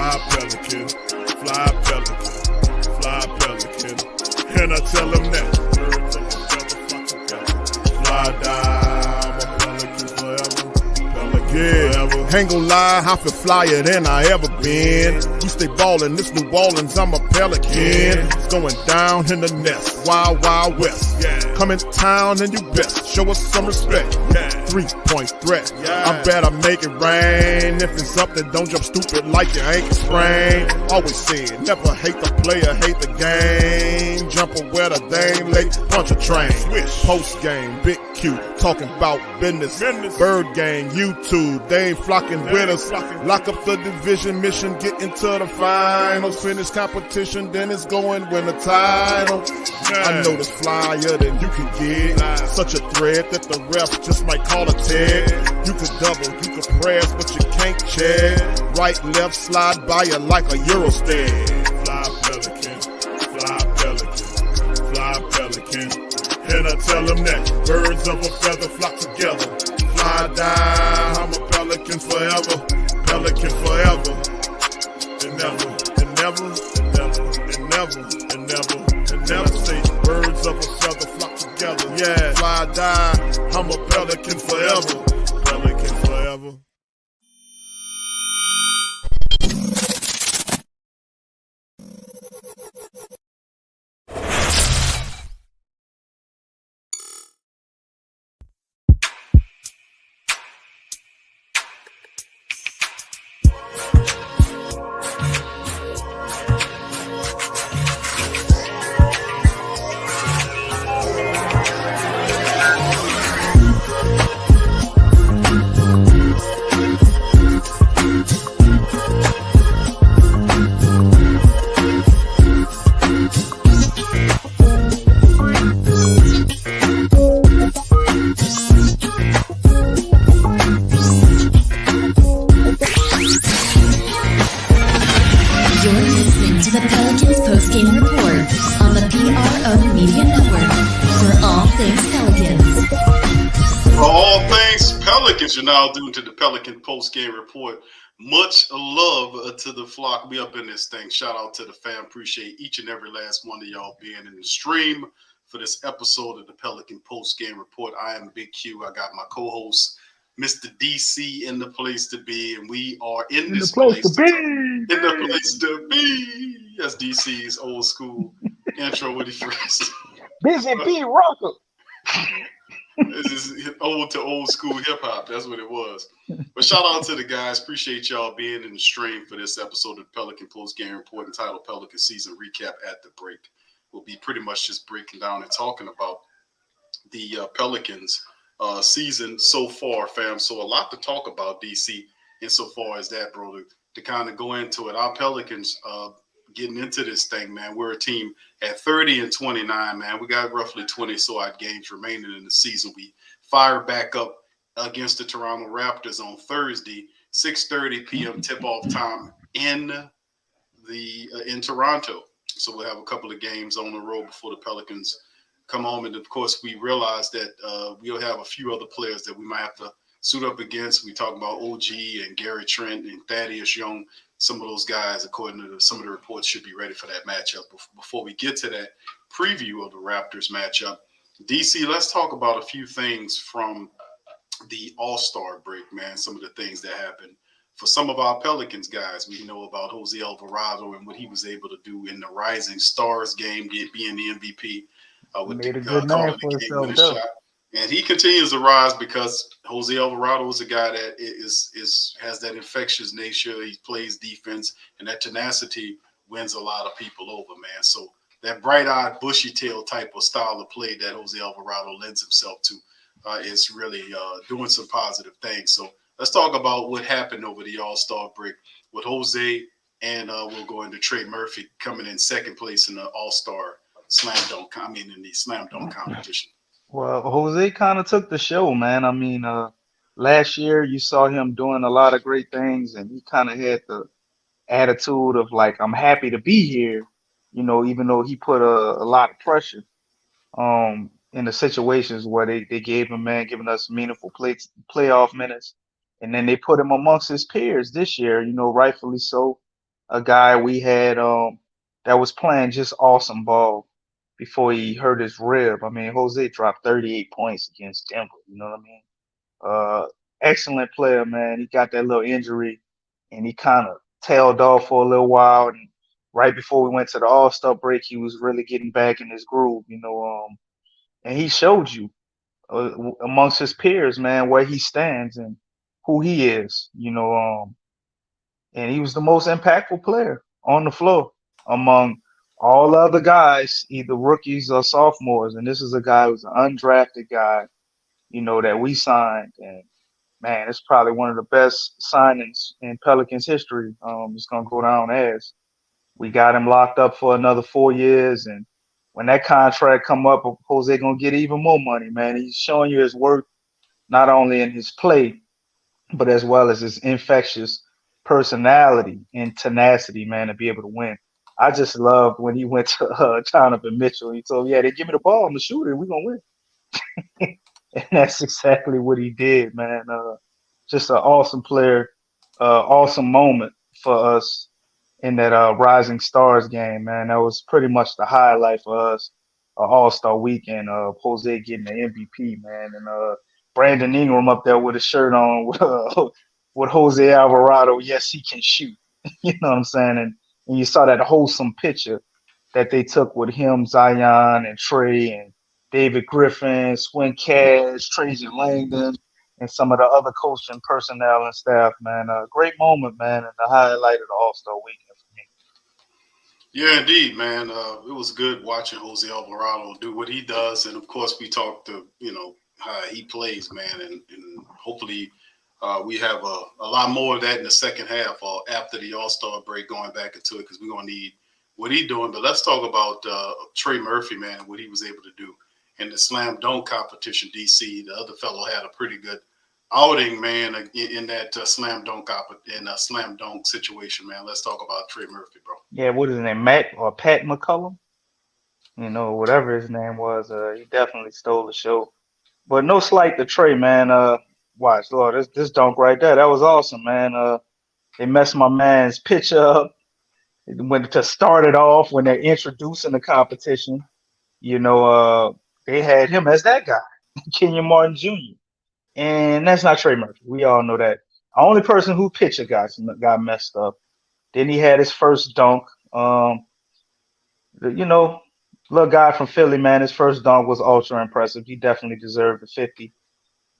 Fly Pelican, fly Pelican, fly Pelican. And I tell them that birds of a feather flock together. Fly die, I'm a Pelican forever. Pelican forever. Ain't gon' lie, I feel flyer than I ever been. We stay ballin', this New Orleans, I'm a Pelican. It's going down in the nest, wild, wild west. Come in town and you best show us some respect. 3-point threat, I better make it rain. If it's up, then don't jump stupid like your ankle sprain. Always said, never hate the player, hate the game. Jumper where the dame late, punch a train. Post game, big Q, talking about business. Bird gang, YouTube, they ain't flocking with us. Lock up the division mission, get into the finals. Finish competition, then it's going win the title. I know this flyer than you can get. Such a threat that the ref just might call a tag. You could double, you could press, but you can't check. Right, left, slide by you like a Eurostep. Fly Pelican, fly Pelican, fly Pelican. And I tell them that birds of a feather flock together. Fly die, I'm a Pelican forever. Pelican forever. And never, and never, and never, and never, and never, and never say birds of a feather flock together. Yeah, fly die, I'm a Pelican forever. Pelican forever. You're now due to the Pelican post-game report. Much love to the flock. We up in this thing. Shout out to the fam. Appreciate each and every last one of y'all being in the stream for this episode of the Pelican post-game report. I am Big Q. I got my co-host, Mr. DC, in the place to be, and we are in this place to be. In the place to be. That's DC's old school intro with his first. Busy B Rocker. This is old to old school hip hop. That's what it was. But shout out to the guys. Appreciate y'all being in the stream for this episode of Pelican Post Game Report entitled Pelicans Season Recap at the Break. We'll be pretty much just breaking down and talking about the Pelicans season so far, fam. So a lot to talk about, DC, insofar as that, bro. To kind of go into it. Our Pelicans getting into this thing, man. We're a team at 30-29, man. We got roughly 20 so-odd games remaining in the season. We fire back up against the Toronto Raptors on Thursday, 6:30 p.m. tip-off time in Toronto. So we'll have a couple of games on the road before the Pelicans come home. And, of course, we realize that we'll have a few other players that we might have to suit up against. We talk about OG and Gary Trent and Thaddeus Young. Some of those guys, according to some of the reports, should be ready for that matchup. Before we get to that preview of the Raptors matchup, DC, let's talk about a few things from the All-Star break, man. Some of the things that happened for some of our Pelicans guys. We know about Jose Alvarado and what he was able to do in the Rising Stars game, being the MVP. With made a good man for himself, though. And he continues to rise because Jose Alvarado is a guy that has that infectious nature. He plays defense, and that tenacity wins a lot of people over, man. So that bright-eyed, bushy-tail type of style of play that Jose Alvarado lends himself to is really doing some positive things. So let's talk about what happened over the All-Star break with Jose, and we'll go into Trey Murphy coming in second place in the All-Star in the slam dunk competition. Well, Jose kind of took the show, man. I mean, last year you saw him doing a lot of great things, and he kind of had the attitude of like, I'm happy to be here, even though he put a lot of pressure in the situations where they gave him, man, giving us meaningful playoff minutes. And then they put him amongst his peers this year, rightfully so. a guy we had that was playing just awesome ball before he hurt his rib. I mean, Jose dropped 38 points against Denver. You know what I mean? Excellent player, man. He got that little injury, and he kind of tailed off for a little while. And right before we went to the All-Star break, he was really getting back in his groove. And he showed you amongst his peers, man, where he stands and who he is. And he was the most impactful player on the floor among all other guys, either rookies or sophomores. And this is a guy who's an undrafted guy, that we signed. And man, it's probably one of the best signings in Pelicans history. It's gonna go down as we got him locked up for another 4 years, and when that contract come up, Jose gonna get even more money, man. He's showing you his worth not only in his play, but as well as his infectious personality and tenacity, man, to be able to win. I just loved when he went to Donovan Mitchell. He told him, "Yeah, they give me the ball, I'm gonna shoot it, we're gonna win." And that's exactly what he did, man. Just an awesome player, awesome moment for us in that Rising Stars game, man. That was pretty much the highlight for us, All-Star weekend. Jose getting the MVP, man, and Brandon Ingram up there with a shirt on with Jose Alvarado. Yes, he can shoot. You know what I'm saying? And you saw that wholesome picture that they took with him, Zion, and Trey, and David Griffin, Swin Cash, Trajan Langdon, and some of the other coaching personnel and staff, man. Great moment, man, and the highlight of the All-Star weekend for me. Yeah, indeed, man. It was good watching Jose Alvarado do what he does, and of course, we talked to how he plays, man, and hopefully we have a lot more of that in the second half or after the All-Star break, going back into it, because we're gonna need what he's doing. But let's talk about Trey Murphy, man, and what he was able to do in the slam dunk competition. DC, the other fellow, had a pretty good outing, man, in that slam dunk situation, man. Let's talk about Trey Murphy, bro. Yeah, what is his name, Matt or Pat McCullum? Whatever his name was, he definitely stole the show. But no slight to Trey, man. Watch, Lord, this dunk right there, that was awesome, man. They messed my man's pitch up. When to start it off, when they're introducing the competition, they had him as that guy, Kenyon Martin Jr. And that's not Trey Murphy. We all know that. The only person who pitcher got messed up. Then he had his first dunk. Little guy from Philly, man, his first dunk was ultra impressive. He definitely deserved the 50.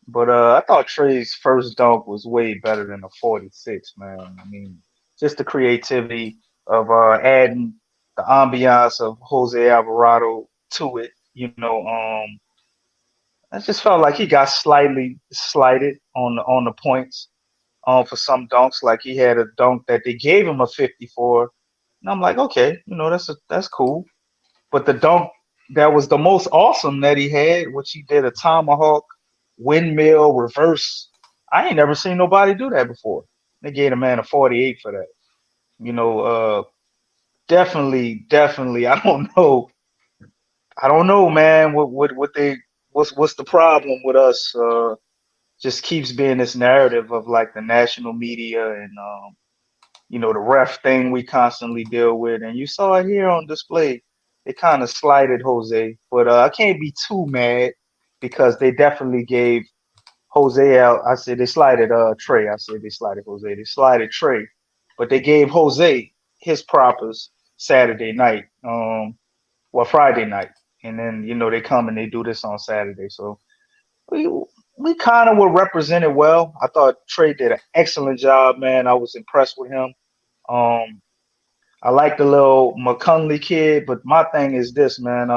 But I thought Trey's first dunk was way better than a 46, man. I mean, just the creativity of adding the ambiance of Jose Alvarado to it. I just felt like he got slightly slighted on the points for some dunks. Like he had a dunk that they gave him a 54, and I'm like, okay, that's cool. But the dunk that was the most awesome that he had, which he did a tomahawk windmill reverse. I ain't never seen nobody do that before. They gave a man a 48 for that. Definitely. I don't know, man. What's the problem with us? Just keeps being this narrative of like the national media and the ref thing we constantly deal with. And you saw it here on display. They kind of slighted Jose, but I can't be too mad because they definitely gave Jose out. I said they slighted Trey. I said they slighted Jose. They slighted Trey, but they gave Jose his propers Saturday night, Friday night, and then they come and they do this on Saturday. So we kind of were represented well. I thought Trey did an excellent job, man. I was impressed with him. I like the little McCunley kid, but my thing is this, man.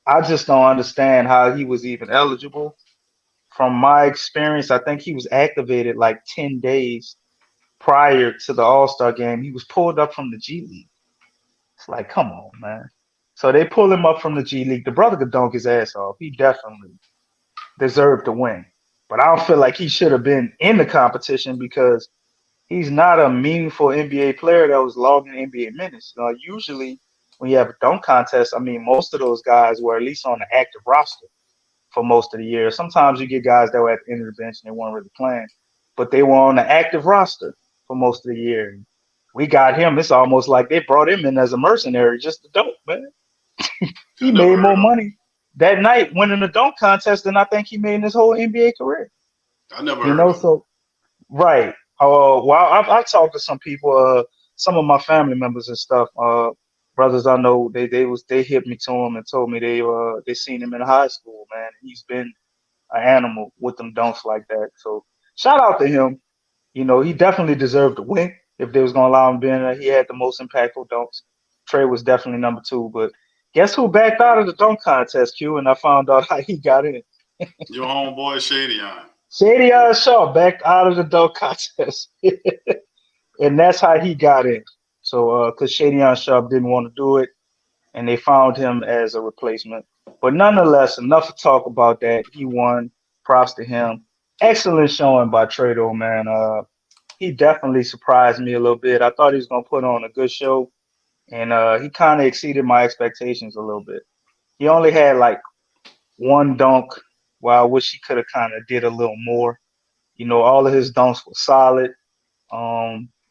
I just don't understand how he was even eligible. From my experience, I think he was activated like 10 days prior to the All-Star game. He was pulled up from the G League. It's like, come on, man. So they pull him up from the G League. The brother could dunk his ass off. He definitely deserved to win. But I don't feel like he should have been in the competition because he's not a meaningful NBA player that was logging NBA minutes. Usually when you have a dunk contest, I mean, most of those guys were at least on the active roster for most of the year. Sometimes you get guys that were at the end of the bench and they weren't really playing, but they were on the active roster for most of the year. we got him. It's almost like they brought him in as a mercenary just to dunk, man. I He never made more heard of him. money that night winning the dunk contest than I think he made in his whole NBA career. I never You heard know, of him. so right. Well, I've talked to some people, some of my family members and stuff. Brothers I know, they hit me to him and told me they seen him in high school, man. He's been an animal with them dunks like that. So shout out to him. You know, he definitely deserved to win if they was gonna allow him to be in there. He had the most impactful dunks. Trey was definitely number two, but guess who backed out of the dunk contest, Q? And I found out how he got in. Your homeboy Shady on. Shady Shaw backed out of the dunk contest. And that's how he got in. So, because Shadian Sharp didn't want to do it, and they found him as a replacement. But nonetheless, enough to talk about that. He won. Props to him. Excellent showing by Trado, man. He definitely surprised me a little bit. I thought he was gonna put on a good show, and he kind of exceeded my expectations a little bit. He only had like one dunk, while I wish he could have kind of did a little more. You know, all of his dunks were solid.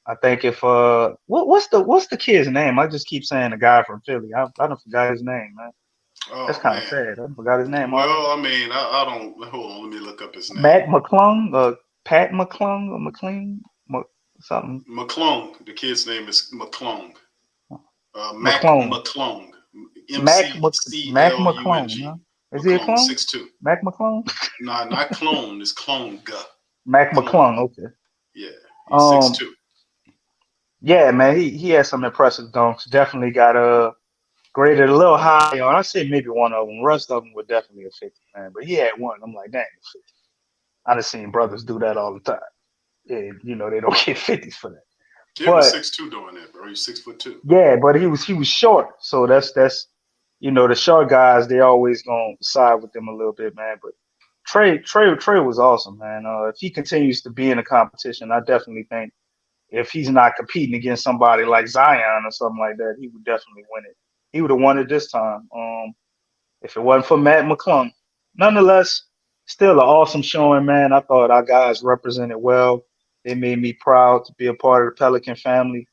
I think if what's the kid's name? I just keep saying the guy from Philly. I don't forgot his name, man. That's Oh kind of man. sad. I forgot his name already. Well, I mean, I don't. Hold on, let me look up his name. Matt McClung, Pat McClung or McLean, something McClung. The kid's name is McClung. Mac McClung. McClung. Mac McClung. Huh? McClung. Is he a McClung, clone? 6'2". Mac McClung. Nah, not clone. It's clone. Mac Clone. McClung. Okay. Yeah, he's Um. 6'2". Yeah, man. He had some impressive dunks. Definitely got graded a little high on. I say maybe one of them. The rest of them were definitely a 50, man. But he had one. I'm like, dang, 50. I done seen brothers do that all the time. Yeah, you know, they don't get 50s for that. Kid was But 6'2" doing that, bro. He's 6'2". yeah, but he was short. So that's you know, the short guys, they always gonna side with them a little bit, man. But Trey was awesome, man. If he continues to be in a competition, I definitely think if he's not competing against somebody like Zion or something like that, he would definitely win it. He would have won it this time. If it wasn't for Matt McClung. Nonetheless, still an awesome showing, man. I thought our guys represented well. They made me proud to be a part of the Pelican family.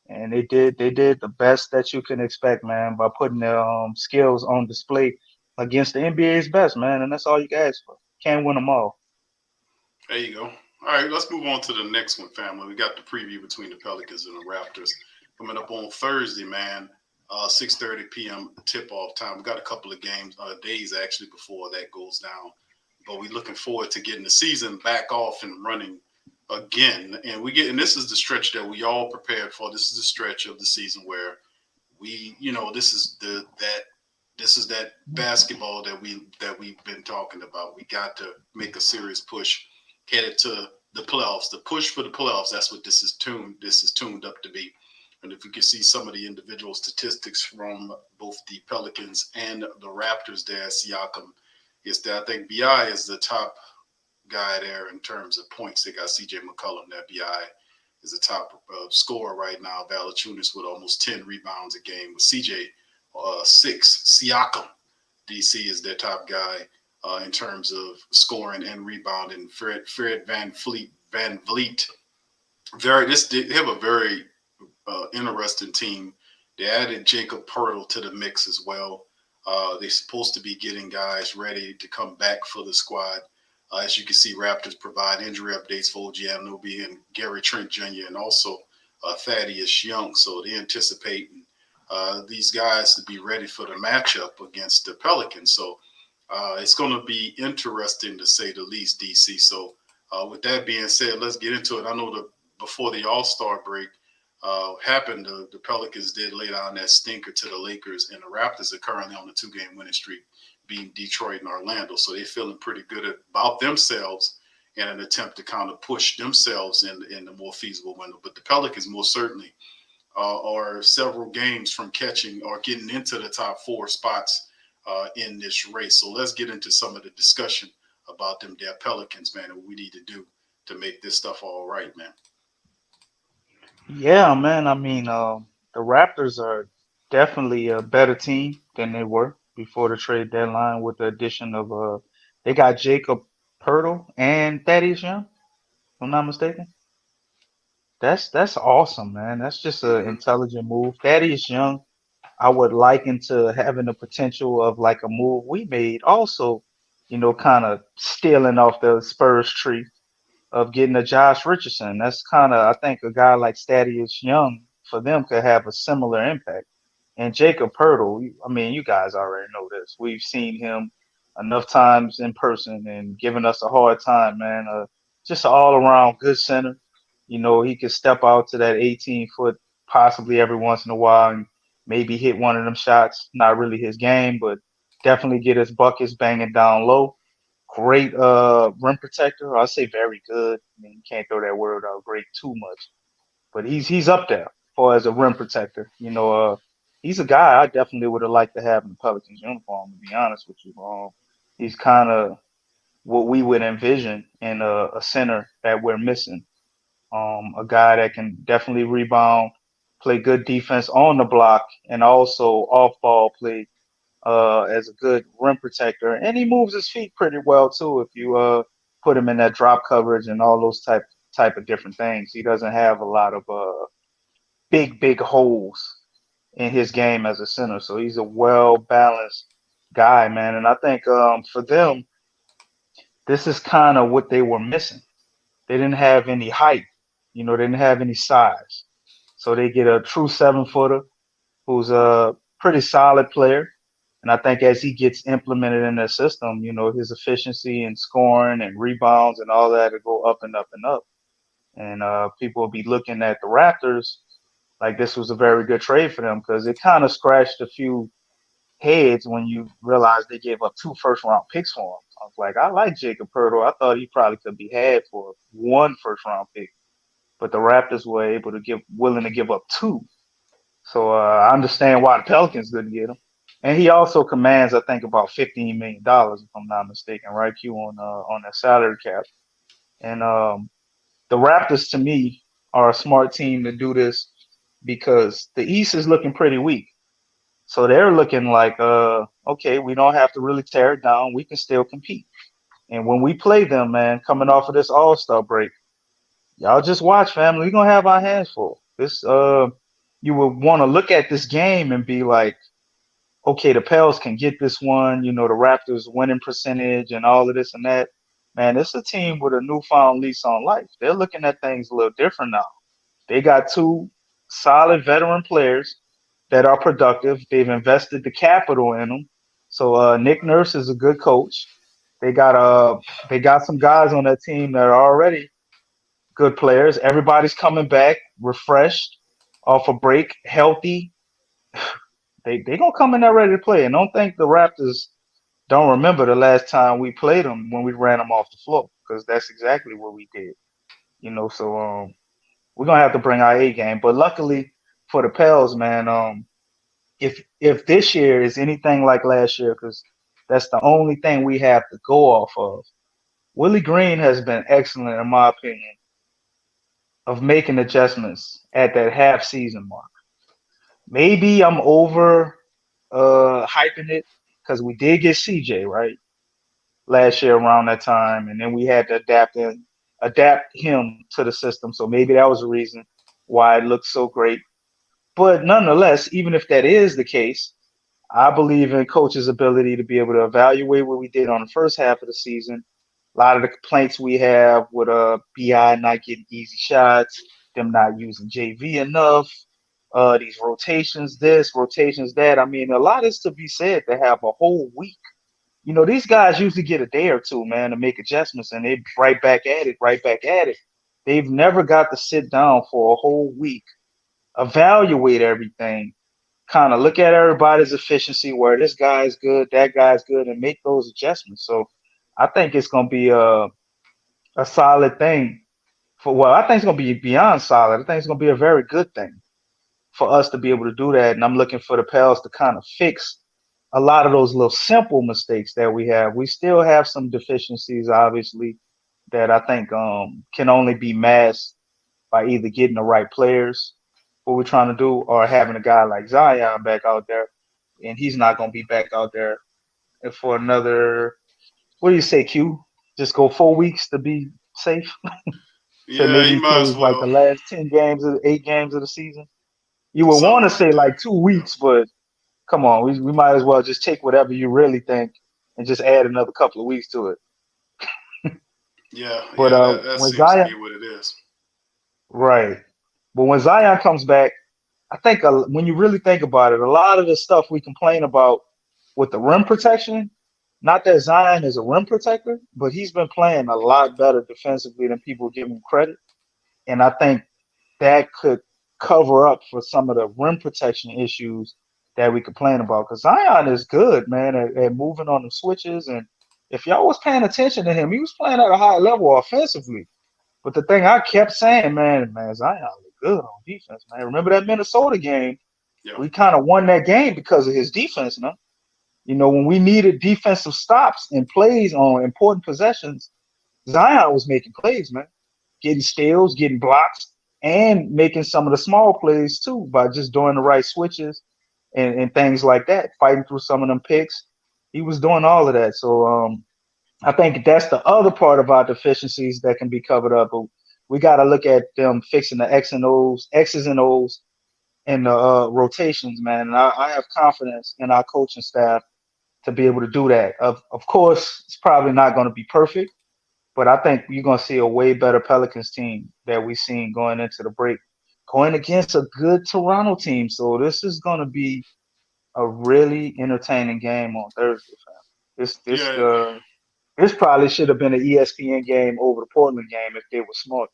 And they did the best that you can expect, man, by putting their skills on display against the NBA's best, man. And that's all you can ask for. Can't win them all. There you go. All right, let's move on to the next one, family. We got the preview between the Pelicans and the Raptors coming up on Thursday, man. 6:30 p.m. tip-off time. We got a couple of days actually before that goes down. But we're looking forward to getting the season back off and running again. And this is the stretch that we all prepared for. This is the stretch of the season where this is that basketball that we've been talking about. We got to make a serious push headed to the playoffs. The push for the playoffs, that's what this is tuned up to be. And if we can see some of the individual statistics from both the Pelicans and the Raptors there, Siakam is there. I think BI is the top guy there in terms of points. They got CJ McCollum there. BI is the top scorer right now. Valanciunas with almost 10 rebounds a game. With CJ, 6. Siakam, DC is their top guy in terms of scoring and rebounding. Fred Van Vliet. They have a very interesting team. They added Jacob Pertl to the mix as well. They're supposed to be getting guys ready to come back for the squad. As you can see, Raptors provide injury updates for OG Anunoby and Gary Trent Jr. and also Thaddeus Young. So they anticipate these guys to be ready for the matchup against the Pelicans. So it's going to be interesting to say the least, DC. So with that being said, let's get into it. I know before the All-Star break happened, the Pelicans did lay down that stinker to the Lakers, and the Raptors are currently on the 2-game winning streak, beating Detroit and Orlando. So they're feeling pretty good about themselves in an attempt to kind of push themselves in the more feasible window. But the Pelicans most certainly are several games from catching or getting into the top 4 spots in this race. So let's get into some of the discussion about them there Pelicans, man, and what we need to do to make this stuff all right, man. Yeah, man. I mean, the Raptors are definitely a better team than they were before the trade deadline with the addition of they got Jacob Pertl and Thaddeus Young, if I'm not mistaken. That's awesome, man. That's just an Hmm. intelligent move. Thaddeus Young, I would liken to having the potential of like a move we made also, kind of stealing off the Spurs tree of getting a Josh Richardson. That's kind of, I think, a guy like Thaddeus Young for them could have a similar impact. And Jacob Purtle, I mean, you guys already know this. We've seen him enough times in person and given us a hard time, man. Just an all around good center. He could step out to that 18-foot possibly every once in a while and maybe hit one of them shots. Not really his game, but definitely get his buckets banging down low. Great rim protector. I'll say very good. I mean, you can't throw that word out great too much, but he's up there for as a rim protector. He's a guy I definitely would have liked to have in the Pelicans uniform. To be honest with you, he's kind of what we would envision in a center that we're missing. A guy that can definitely rebound, play good defense on the block, and also off ball play as a good rim protector, and he moves his feet pretty well too. If you put him in that drop coverage and all those type of different things, he doesn't have a lot of big holes in his game as a center. So he's a well balanced guy, man. And I think for them, this is kind of what they were missing. They didn't have any height, they didn't have any size. So they get a true 7-footer who's a pretty solid player. And I think as he gets implemented in their system, his efficiency and scoring and rebounds and all that will go up and up and up. And people will be looking at the Raptors like this was a very good trade for them because it kind of scratched a few heads when you realize they gave up 2 first-round picks for him. I was like, I like Jacob Purtle. I thought he probably could be had for 1 first-round pick, but the Raptors were able to willing to give up two. So I understand why the Pelicans didn't get him. And he also commands, I think, about $15 million, if I'm not mistaken, right? Q on that salary cap. And the Raptors, to me, are a smart team to do this because the East is looking pretty weak. So they're looking like, okay, we don't have to really tear it down. We can still compete. And when we play them, man, coming off of this All Star break, y'all just watch, family. We're gonna have our hands full. You would want to look at this game and be like, okay, the Pels can get this one. The Raptors winning percentage and all of this and that. Man, it's a team with a newfound lease on life. They're looking at things a little different now. They got two solid veteran players that are productive. They've invested the capital in them. So Nick Nurse is a good coach. They got they got some guys on that team that are already good players. Everybody's coming back, refreshed, off a break, healthy. They gonna come in there ready to play. And don't think the Raptors don't remember the last time we played them when we ran them off the floor because that's exactly what we did. So we're gonna have to bring our A game. But luckily for the Pels, man, if this year is anything like last year, because that's the only thing we have to go off of. Willie Green has been excellent, in my opinion, of making adjustments at that half season mark. Maybe I'm over hyping it because we did get CJ right last year around that time, and then we had to adapt him to the system. So maybe that was the reason why it looked so great. But nonetheless, even if that is the case, I believe in coach's ability to be able to evaluate what we did on the first half of the season. A lot of the complaints we have with BI not getting easy shots, them not using JV enough, these rotations, this, rotations that. I mean, a lot is to be said to have a whole week. These guys usually get a day or two, man, to make adjustments, and they right back at it, right back at it. They've never got to sit down for a whole week, evaluate everything, kind of look at everybody's efficiency, where this guy's good, that guy's good, and make those adjustments. So I think it's going to be a solid thing. I think it's going to be beyond solid. I think it's going to be a very good thing for us to be able to do that. And I'm looking for the Pels to kind of fix a lot of those little simple mistakes that we have. We still have some deficiencies, obviously, that I think can only be masked by either getting the right players, what we're trying to do, or having a guy like Zion back out there. And he's not going to be back out there for another, what do you say, Q? Just go 4 weeks to be safe? Say Yeah, maybe you he might as plays like the well. last 10 games or 8 games of the season. You would want Something to like say that. like 2 weeks, but come on, we might as well just take whatever you really think and just add another couple of weeks to it. Yeah, But that when seems to be Zion, what it is. right? But when Zion comes back, I think when you really think about it, a lot of the stuff we complain about with the rim protection, not that Zion is a rim protector, but he's been playing a lot better defensively than people give him credit. And I think that could cover up for some of the rim protection issues that we complain about. Because Zion is good, man, at moving on the switches. And if y'all was paying attention to him, he was playing at a high level offensively. But the thing I kept saying, man, Zion looked good on defense, man. Remember that Minnesota game? Yeah. We kind of won that game because of his defense, man. You know, when we needed defensive stops and plays on important possessions, Zion was making plays, man. Getting steals, getting blocks, and making some of the small plays too by just doing the right switches and things like that, fighting through some of them picks. He was doing all of that. So I think that's the other part of our deficiencies that can be covered up. But we got to look at them fixing the X's and O's, and the rotations, man. And I have confidence in our coaching staff to be able to do that. Of course, it's probably not going to be perfect, but I think you're going to see a way better Pelicans team that we've seen going into the break, going against a good Toronto team. So this is going to be a really entertaining game on Thursday, fam. Yeah, This probably should have been an ESPN game over the Portland game if they were smart.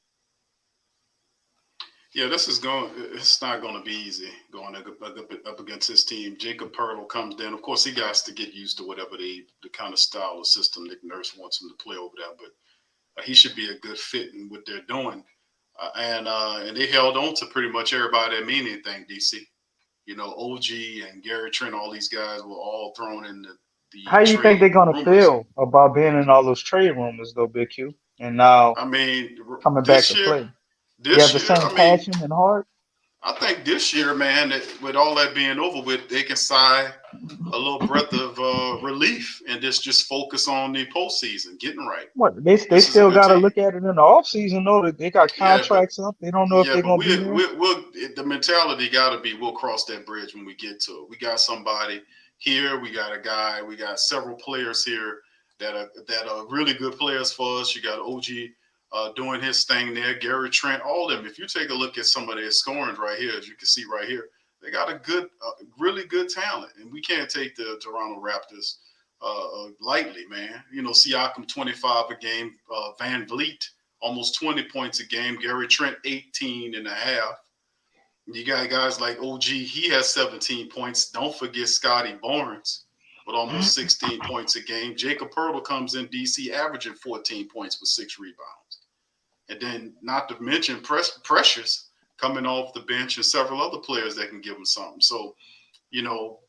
yeah. It's not going to be easy going up against his team. Jacob Pertl comes in. Of course, he got to get used to whatever the kind of style of system Nick Nurse wants him to play over there. But he should be a good fit in what they're doing. And they held on to pretty much everybody that mean anything, DC. You know, OG and Gary Trent, all these guys were all thrown in the How you think they're trade gonna rumors. feel about being in all those trade rumors, though, Big Q, and now I mean, coming back to play? You have the same I mean, passion and heart. I think this year, man, with all that being over with, they can sigh a little breath of relief and just focus on the postseason, getting right. What they This is a still good got to team. look at it in the off season, though. That they got Yeah, but contracts up. They don't know if they're gonna be there. we'll the mentality got to be we'll cross that bridge when we get to it. We got somebody here. We got a guy. We got several players here that are really good players for us. You got OG doing his thing there. Gary Trent, all of them. If you take a look at some of their scoring right here, as you can see right here, they got a good, really good talent, and we can't take the Toronto Raptors lightly, man. You know, Siakam 25 a game, Van Vliet almost 20 points a game, Gary Trent 18 and a half. You got guys like OG, he has 17 points. Don't forget Scotty Barnes with almost 16 points a game. Jacob Pertl comes in DC averaging 14 points with 6 rebounds. And then not to mention Precious coming off the bench and several other players that can give them something. So, you know,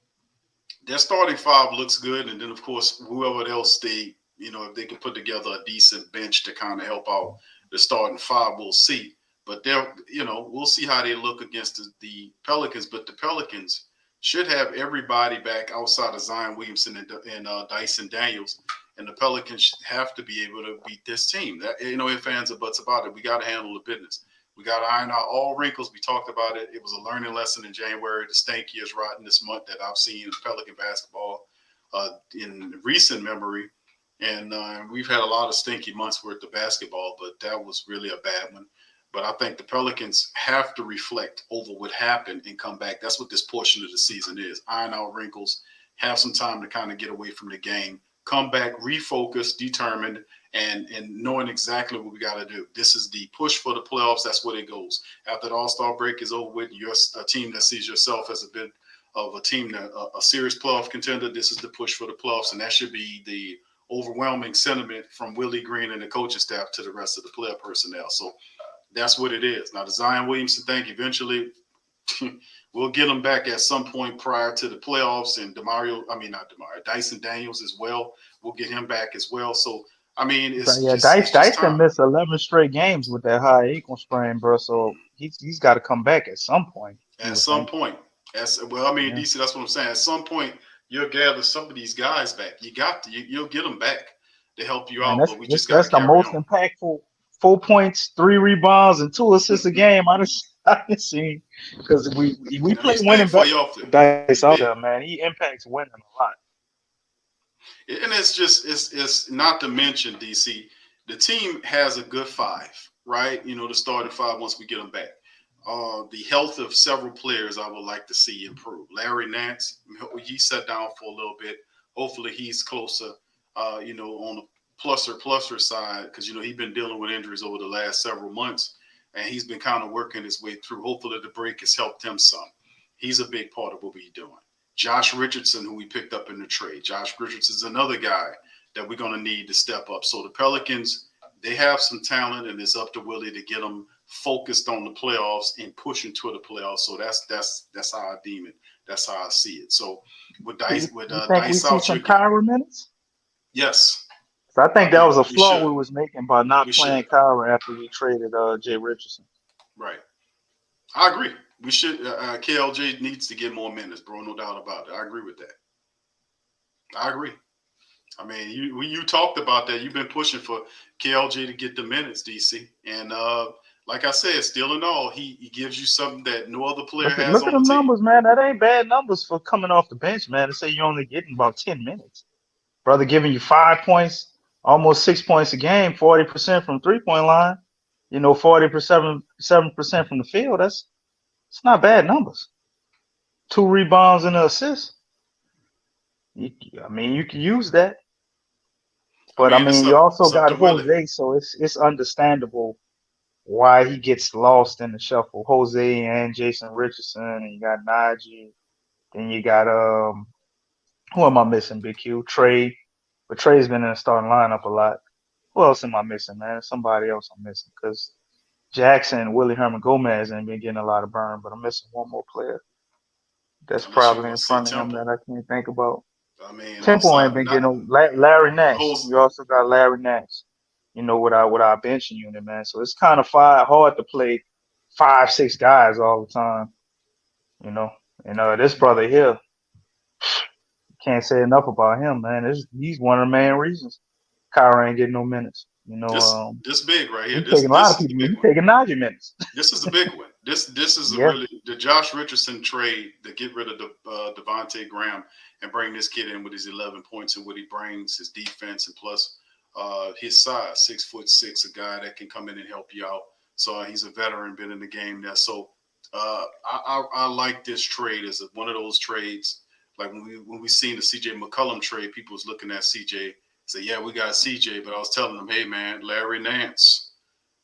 their starting five looks good. And then, of course, whoever else if they can put together a decent bench to kind of help out the starting five, we'll see. But we'll see how they look against the Pelicans. But the Pelicans should have everybody back outside of Zion Williamson and Dyson Daniels. And the Pelicans have to be able to beat this team. If fans are butts about it, we got to handle the business. We got to iron out all wrinkles. We talked about it. It was a learning lesson in January. The stankiest rotten this month that I've seen in Pelican basketball in recent memory. And we've had a lot of stinky months worth of basketball, but that was really a bad one. But I think the Pelicans have to reflect over what happened and come back. That's what this portion of the season is. Iron out wrinkles, have some time to kind of get away from the game, come back, refocus, determined, and knowing exactly what we got to do. This is the push for the playoffs. That's where it goes. After the All-Star break is over with, you're a team that sees yourself as a bit of a team, a serious playoff contender. This is the push for the playoffs, and that should be the overwhelming sentiment from Willie Green and the coaching staff to the rest of the player personnel. So that's what it is. Now, the Zion Williamson thing, eventually we'll get him back at some point prior to the playoffs, and Dyson Daniels as well. We'll get him back as well. So, I mean, But it's yeah, just Dyson time. missed 11 straight games with that high ankle sprain, bro. So he's got to come back at some point. You At would some think. point. Yeah. DC, that's what I'm saying. At some point, you'll gather some of these guys back. You'll get them back to help you Man, out, but we just got to that's the carry most on. impactful 4 points, 3 rebounds, and 2 assists a game. I didn't see because we Now, play he's winning staying for basketball. you off the. Dice He's out big. there, man. He impacts winning a lot. And it's not to mention DC. The team has a good five, right? The starting five once we get them back. The health of several players I would like to see improve. Larry Nance, he sat down for a little bit. Hopefully he's closer, on the pluser side because he's been dealing with injuries over the last several months, and he's been kind of working his way through. Hopefully the break has helped him some. He's a big part of what we're doing. Josh Richardson, who we picked up in the trade. Josh Richardson is another guy that we're going to need to step up. So the Pelicans, they have some talent, and it's up to Willie to get them focused on the playoffs and pushing to the playoffs. So that's how I deem it. That's how I see it. So with You Dice think we Dice see out, some Kyra minutes? yes, So I I think that think was a we flaw should. we was making by not We playing should. Kyra after we traded Jay Richardson. Right. I agree. We should. KLJ needs to get more minutes, bro. No doubt about it. I agree with that. I agree. I mean, you talked about that. You've been pushing for KLJ to get the minutes, DC. And like I said, still in all, he gives you something that no other player has Look at on the them team. numbers, man. That ain't bad numbers for coming off the bench, man. To say you're only getting about 10 minutes. Brother giving you 5 points, almost 6 points a game, 40% from 3-point line, 40%, 7% from the field. It's not bad numbers. 2 rebounds and an assist. I mean, you can use that. I But I mean, mean, you also it's up got to Willie. Jose, so it's understandable why he gets lost in the shuffle. Jose and Jason Richardson, and you got Najee, then you got who am I missing? Big Q, Trey, but Trey's been in the starting lineup a lot. Who else am I missing, man? Somebody else I'm missing because Jackson, Willie Herman Gomez ain't been getting a lot of burn, but I'm missing one more player that's Unless you probably want in to say front of him that Temple. I can't think about. I mean, Temple ain't outside, been not getting no Larry Nance. Jose. You also got Larry Nance, with our benching unit, man. So it's kind of hard to play 5, 6 guys all the time, you know. And this brother here, can't say enough about him, man. He's one of the main reasons Kyra ain't getting no minutes. This big right here. He's This taking a lot this of is the people. big He's one. taking Najee minutes. This is the big one. This is a Yeah. really the Josh Richardson trade to get rid of the Devontae Graham and bring this kid in with his 11 points and what he brings, his defense, and plus his size, 6'6", a guy that can come in and help you out. So he's a veteran, been in the game there. So I like this trade as one of those trades. Like when we seen the CJ McCollum trade, people was looking at CJ, say, yeah, we got CJ, but I was telling them, hey man, Larry Nance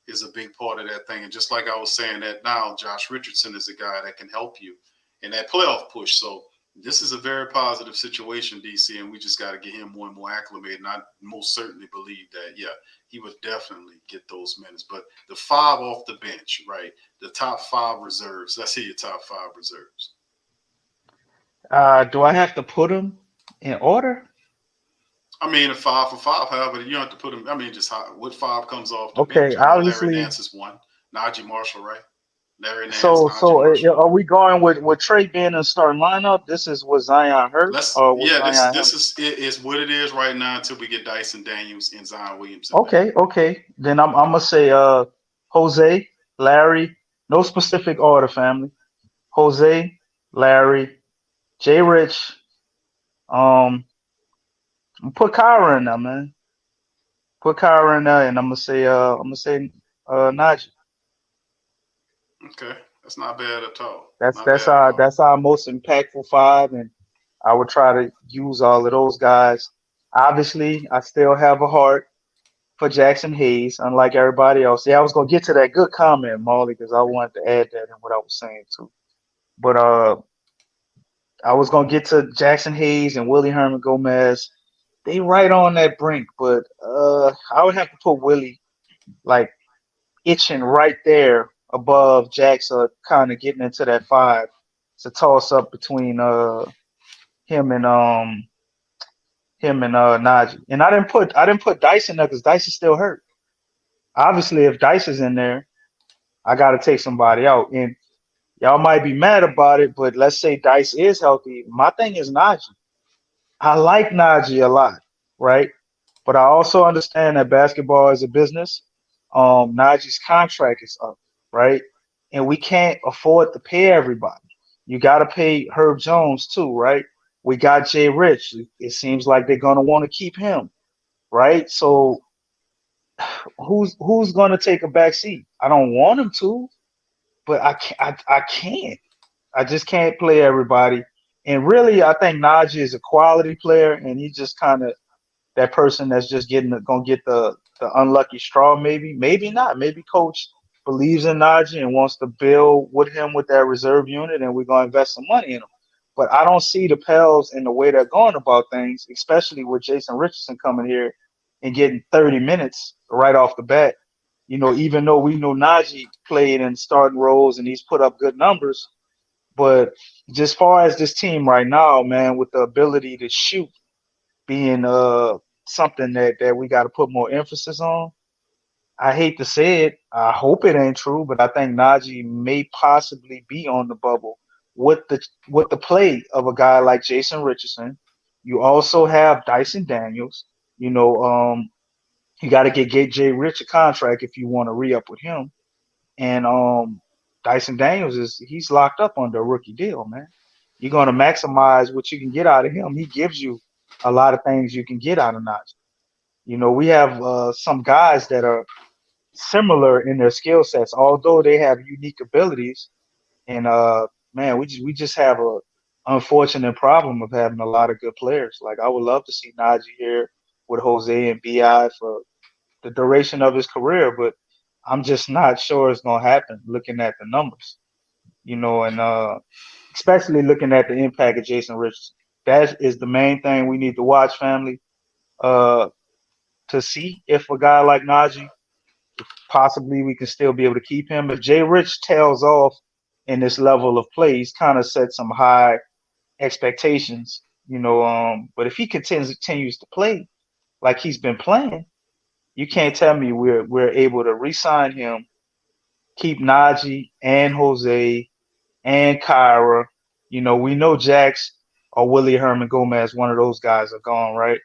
is a big part of that thing. And just like I was saying that now, Josh Richardson is a guy that can help you in that playoff push. So this is a very positive situation, DC, and we just got to get him more and more acclimated. And I most certainly believe that, yeah, he would definitely get those minutes. But the 5 off the bench, right? The top 5 reserves. Let's hear your top 5 reserves. Do I have to put them in order? I mean, a 5 for 5, however, you don't have to put them. I mean, just what 5 comes off the Okay, bench. I know Larry obviously. Nance is one. Najee Marshall, right? Larry Nance, So, Najee so Marshall. are we going with Trey being in the starting lineup? This is with Zion hurt, or was Zion This healthy? is what it is right now until we get Dyson Daniels and Zion Williamson back. Okay. Then I'm gonna say Jose, Larry, no specific order, family. Jose, Larry, Jay Rich, put Kyra in there, man. Put Kyra in there, and I'm gonna say Najee. Okay, that's not bad at all. That's Not that's bad at our all. that's our most impactful 5, and I would try to use all of those guys. Obviously, I still have a heart for Jackson Hayes, unlike everybody else. Yeah, I was gonna get to that good comment, Molly, because I wanted to add that in what I was saying too. But I was gonna get to Jackson Hayes and Willie Herman Gomez. They right on that brink, but I would have to put Willie like itching right there above Jackson, kind of getting into that 5. It's a toss up between him and Najee. And I didn't put Dice in there because Dice is still hurt. Obviously, if Dice is in there, I got to take somebody out. And y'all might be mad about it, but let's say Dice is healthy. My thing is Najee. I like Najee a lot, right? But I also understand that basketball is a business. Najee's contract is up, right? And we can't afford to pay everybody. You got to pay Herb Jones too, right? We got Jay Rich. It seems like they're gonna want to keep him, right? So who's gonna take a back seat? I don't want him to, but I can't. I just can't play everybody. And really, I think Najee is a quality player, and he just kind of that person that's just gonna get the unlucky straw. Maybe not. Maybe coach believes in Najee and wants to build with him with that reserve unit, and we're gonna invest some money in him. But I don't see the Pels in the way they're going about things, especially with Jason Richardson coming here and getting 30 minutes right off the bat. Even though we know Najee played in starting roles and he's put up good numbers, but just far as this team right now, man, with the ability to shoot being something that we got to put more emphasis on. I hate to say it. I hope it ain't true, but I think Najee may possibly be on the bubble with the play of a guy like Jason Richardson. You also have Dyson Daniels. You know, you got to get Jay Rich a contract if you want to re-up with him. And Dyson Daniels he's locked up under a rookie deal, man. You're gonna maximize what you can get out of him. He gives you a lot of things you can get out of Najee. We have some guys that are similar in their skill sets, although they have unique abilities. And man, we just have a unfortunate problem of having a lot of good players. Like I would love to see Najee here with Jose and Bi for the duration of his career, but I'm just not sure it's gonna happen. Looking at the numbers, and especially looking at the impact of Jason Richardson. That is the main thing we need to watch, family. Uh, to see if a guy like Najee, possibly we can still be able to keep him. If Jay Rich tails off in this level of play, he's kind of set some high expectations, but if he continues to play like he's been playing, you can't tell me we're able to re-sign him, keep Najee and Jose and Kyra. We know Jax or Willie Herman Gomez, one of those guys are gone, right?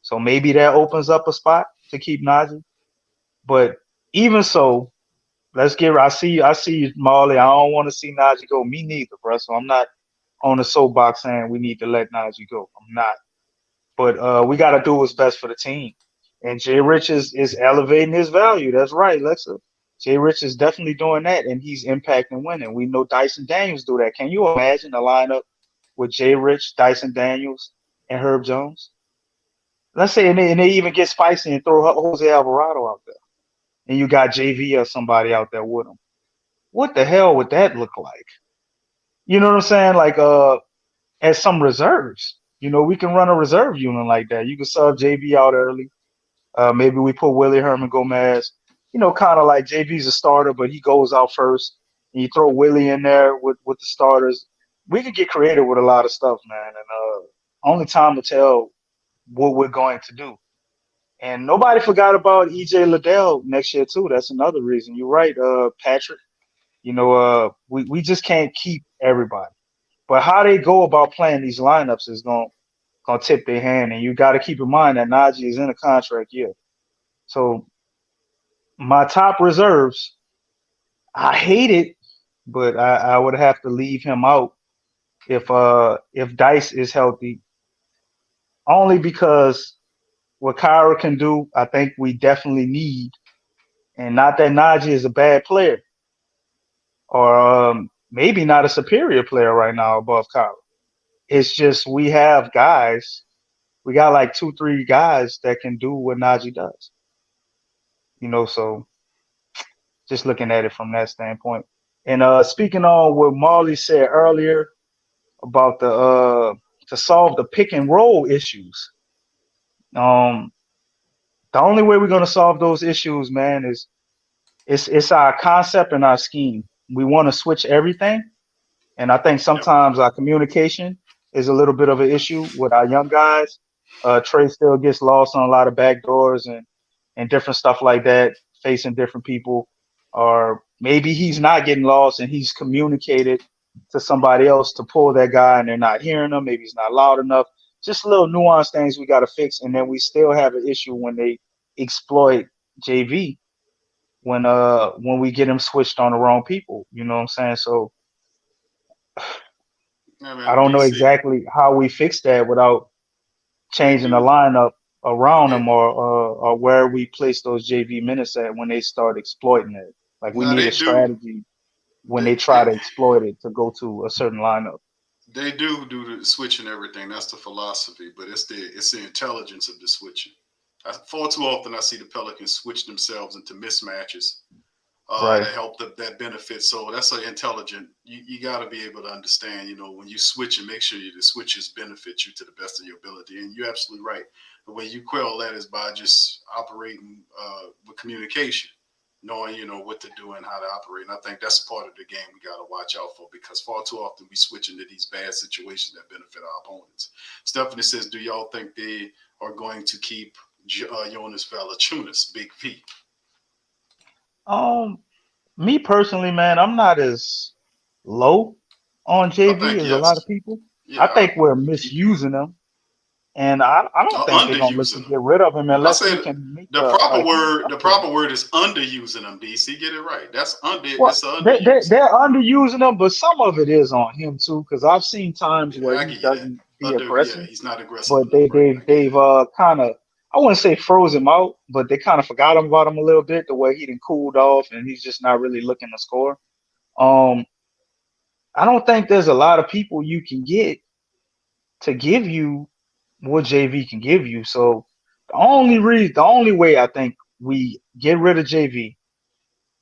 So maybe that opens up a spot to keep Najee. But even so, I see you, Marley. I don't want to see Najee go. Me neither, bro. So I'm not on the soapbox saying we need to let Najee go. I'm not. But we got to do what's best for the team. And Jay Rich is elevating his value. That's right, Lexa. Jay Rich is definitely doing that, and he's impacting winning. We know Dyson Daniels do that. Can you imagine a lineup with Jay Rich, Dyson Daniels, and Herb Jones? Let's say, and they even get spicy and throw Jose Alvarado out there, and you got JV or somebody out there with him. What the hell would that look like? You know what I'm saying? Like, as some reserves, we can run a reserve unit like that. You can sub JV out early. Maybe we put Willie Herman Gomez, kind of like JV's a starter, but he goes out first. And you throw Willie in there with the starters. We could get creative with a lot of stuff, man. And only time will tell what we're going to do. And nobody forgot about EJ Liddell next year, too. That's another reason. You're right, Patrick. We just can't keep everybody. But how they go about playing these lineups is gonna tip their hand, and you got to keep in mind that Najee is in a contract year. So my top reserves, I hate it, but I would have to leave him out if Dice is healthy, only because what Kyra can do, I think we definitely need, and not that Najee is a bad player or maybe not a superior player right now above Kyra. It's just we have guys. We got like 2, 3 guys that can do what Najee does. So just looking at it from that standpoint. And speaking on what Marley said earlier about to solve the pick and roll issues. The only way we're gonna solve those issues, man, is it's our concept and our scheme. We want to switch everything. And I think sometimes our communication is a little bit of an issue with our young guys. Trey still gets lost on a lot of back doors and different stuff like that, facing different people. Or maybe he's not getting lost and he's communicated to somebody else to pull that guy and they're not hearing him. Maybe he's not loud enough. Just little nuanced things we got to fix. And then we still have an issue when they exploit JV. when we get him switched on the wrong people. You know what I'm saying? So Yeah, I man, don't know DC. exactly how we fix that without They changing the do. lineup around They, them, or where we place those JV minutes at when they start exploiting it. Like we now need a they do. strategy when They, they try they to exploit it to go to a certain lineup. They do the switching everything. That's the philosophy, but it's the intelligence of the switching. Far too often, I see the Pelicans switch themselves into mismatches Right. that help that benefit. So that's an intelligent. You got to be able to understand. When you switch and make sure the switches benefit you to the best of your ability. And you're absolutely right. The way you quell that is by just operating with communication, knowing what to do and how to operate. And I think that's a part of the game we got to watch out for, because far too often we switch into these bad situations that benefit our opponents. Stephanie says, "Do y'all think they are going to keep Jonas Valanciunas, Big V?" Um, Me personally, man, I'm not as low on I JV think as a lot of yes. people. I Yeah, think we're keep him. misusing him, and I don't think they're gonna look to Underusing him. get rid of him I unless we said can make the a proper huge word. The upgrade. proper word is underusing them. DC, get it right. That's under. Well, It's an they underuse. they're underusing him, but some of it is on him too, because I've seen times where Yeah, I he give you that. doesn't be Under. Yeah, aggressive, he's not aggressive but enough. Right. I give you they've that. kind of, I wouldn't say froze him out, but they kind of forgot about him a little bit, the way he done cooled off and he's just not really looking to score. Um, I don't think there's a lot of people you can get to give you what JV can give you. So the only way I think we get rid of JV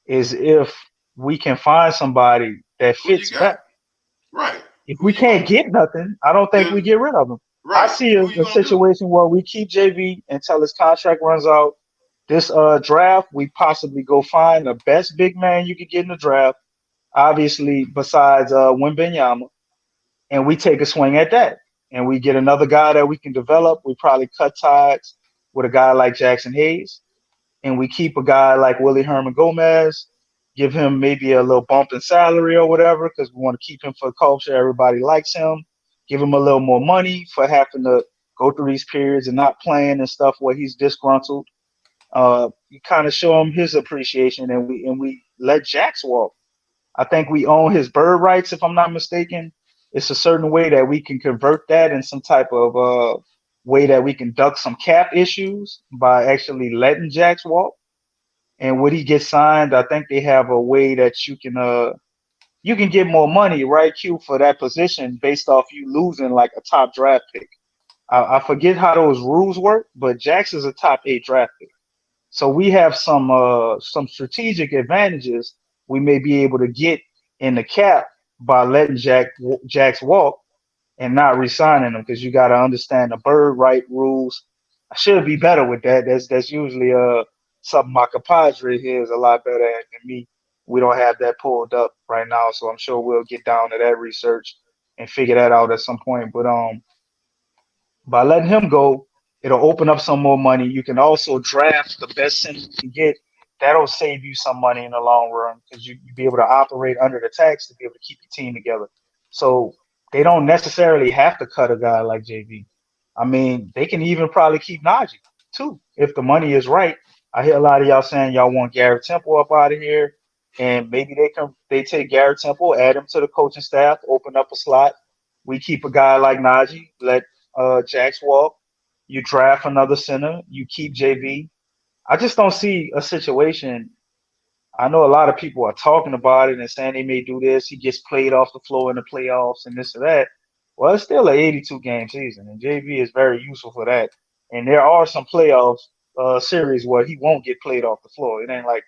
is if we can find somebody that Who you fits got? better. Right. If Who we you can't gonna get nothing, I don't think we then? get rid of him. I Right. see Who you a gonna do? situation where we keep JV until his contract runs out. This draft, we possibly go find the best big man you could get in the draft, obviously besides Wembanyama, and we take a swing at that. And we get another guy that we can develop. We probably cut ties with a guy like Jackson Hayes, and we keep a guy like Willie Herman Gomez, give him maybe a little bump in salary or whatever, because we want to keep him for culture. Everybody likes him. Give him a little more money for having to go through these periods and not playing and stuff where he's disgruntled. You kind of show him his appreciation, and we let Jax walk. I think we own his bird rights, if I'm not mistaken. It's a certain way that we can convert that in some type of way that we can duck some cap issues by actually letting Jax walk. And when he gets signed, I think they have a way that you can get more money, right, Q, for that position based off you losing like a top draft pick. I forget how those rules work, but Jax is a top 8 draft pick. So we have some strategic advantages we may be able to get in the cap by letting Jax walk and not resigning him, because you got to understand the bird right rules. I should be better with that. That's usually something my compadre here is a lot better at than me. We don't have that pulled up right now, so I'm sure we'll get down to that research and figure that out at some point. But by letting him go, it'll open up some more money. You can also draft the best center you can get. That'll save you some money in the long run, because you'll be able to operate under the tax to be able to keep your team together. So they don't necessarily have to cut a guy like JV. I mean, they can even probably keep Najee too if the money is right. I hear a lot of y'all saying y'all want Garrett Temple up out of here, and maybe they take Garrett Temple, add him to the coaching staff, open up a slot. We keep a guy like Najee, let Jax walk. You draft another center. You keep JV. I just don't see a situation. I know a lot of people are talking about it and saying they may do this. He gets played off the floor in the playoffs and this or that. Well, it's still an 82 game season, and JV is very useful for that. And there are some playoffs series where he won't get played off the floor. It ain't like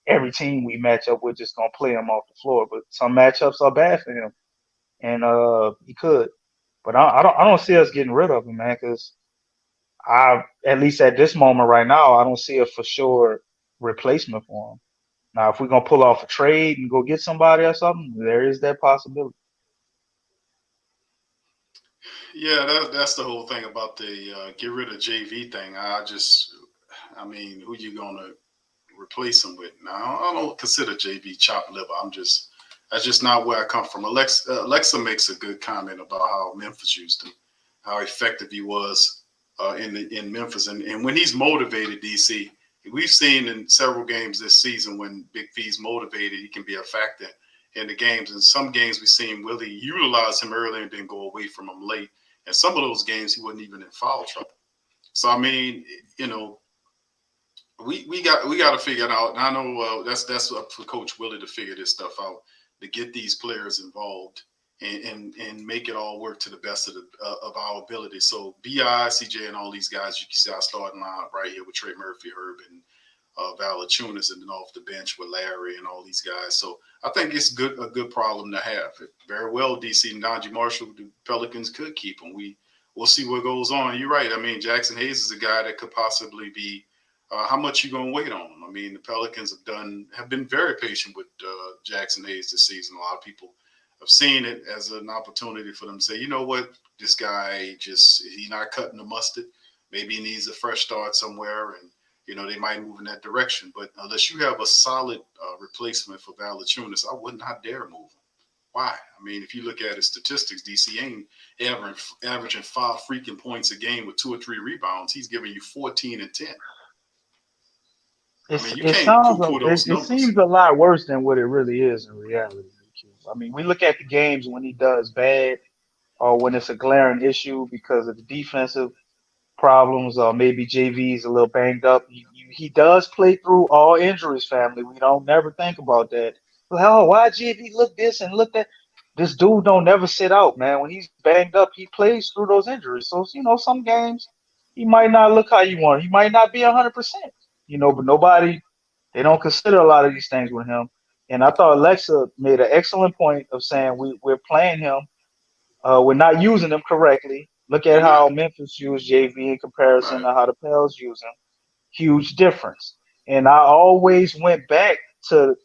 every team we match up with just gonna play him off the floor. But some matchups are bad for him, and he could. But I don't see us getting rid of him, man, because at least at this moment right now, I don't see a for sure replacement for him. Now, if we're gonna pull off a trade and go get somebody or something, there is that possibility. Yeah, that's the whole thing about the get rid of JV thing. I mean, who you gonna replace him with? Now, I don't consider JV chopped liver. That's just not where I come from. Alexa makes a good comment about how Memphis used him, how effective he was in Memphis, and when he's motivated, DC, we've seen in several games this season when Big V's motivated, he can be a factor in the games. In some games, we've seen Willie utilize him early and then go away from him late. And some of those games, he wasn't even in foul trouble. So I mean, you know, we got to figure it out. And I know that's up for Coach Willie to figure this stuff out, to get these players involved and make it all work to the best of our ability. So BI, CJ, and all these guys, you can see our starting lineup right here with Trey Murphy, Herb, and Valanciunas, and then off the bench with Larry and all these guys. So I think it's a good problem to have. Very well, DC and Najee Marshall, the Pelicans could keep him. We'll see what goes on. You're right. I mean, Jackson Hayes is a guy that could possibly be. How much you gonna wait on him? I mean, the Pelicans have been very patient with Jackson Hayes this season. A lot of people have seen it as an opportunity for them to say, you know what, this guy he's not cutting the mustard. Maybe he needs a fresh start somewhere, and you know they might move in that direction. But unless you have a solid replacement for Valanciunas, I would not dare move him. Why? I mean, if you look at his statistics, DC ain't averaging 5 freaking points a game with 2 or 3 rebounds. He's giving you 14 and 10. I mean, you can't poo-poo those numbers. It seems a lot worse than what it really is in reality. I mean, we look at the games when he does bad or when it's a glaring issue because of the defensive problems or maybe JV's a little banged up. He does play through all injuries, family. We don't never think about that. Like, oh, why JV look this and look that? This dude don't never sit out, man. When he's banged up, he plays through those injuries. So, you know, some games he might not look how you want. He might not be 100%. You know, but they don't consider a lot of these things with him. And I thought Alexa made an excellent point of saying we're playing him. We're not using him correctly. Look at how Memphis used JV in comparison to how the Pels use him. Huge difference. And I always went back to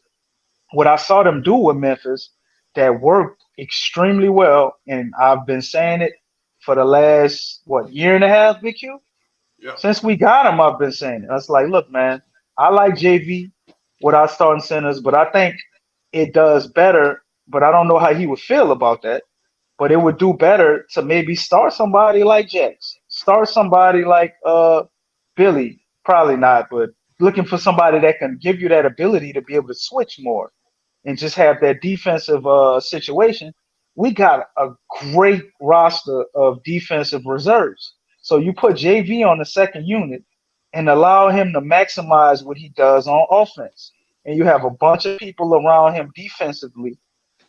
what I saw them do with Memphis that worked extremely well. And I've been saying it for the last, year and a half, Big Q? Yeah. Since we got him, I've been saying it. I was like, look, man, I like JV without starting centers, but I think it does better. But I don't know how he would feel about that. But it would do better to maybe start somebody like Jax, start somebody like Billy. Probably not, but looking for somebody that can give you that ability to be able to switch more and just have that defensive situation. We got a great roster of defensive reserves. So you put JV on the second unit and allow him to maximize what he does on offense. And you have a bunch of people around him defensively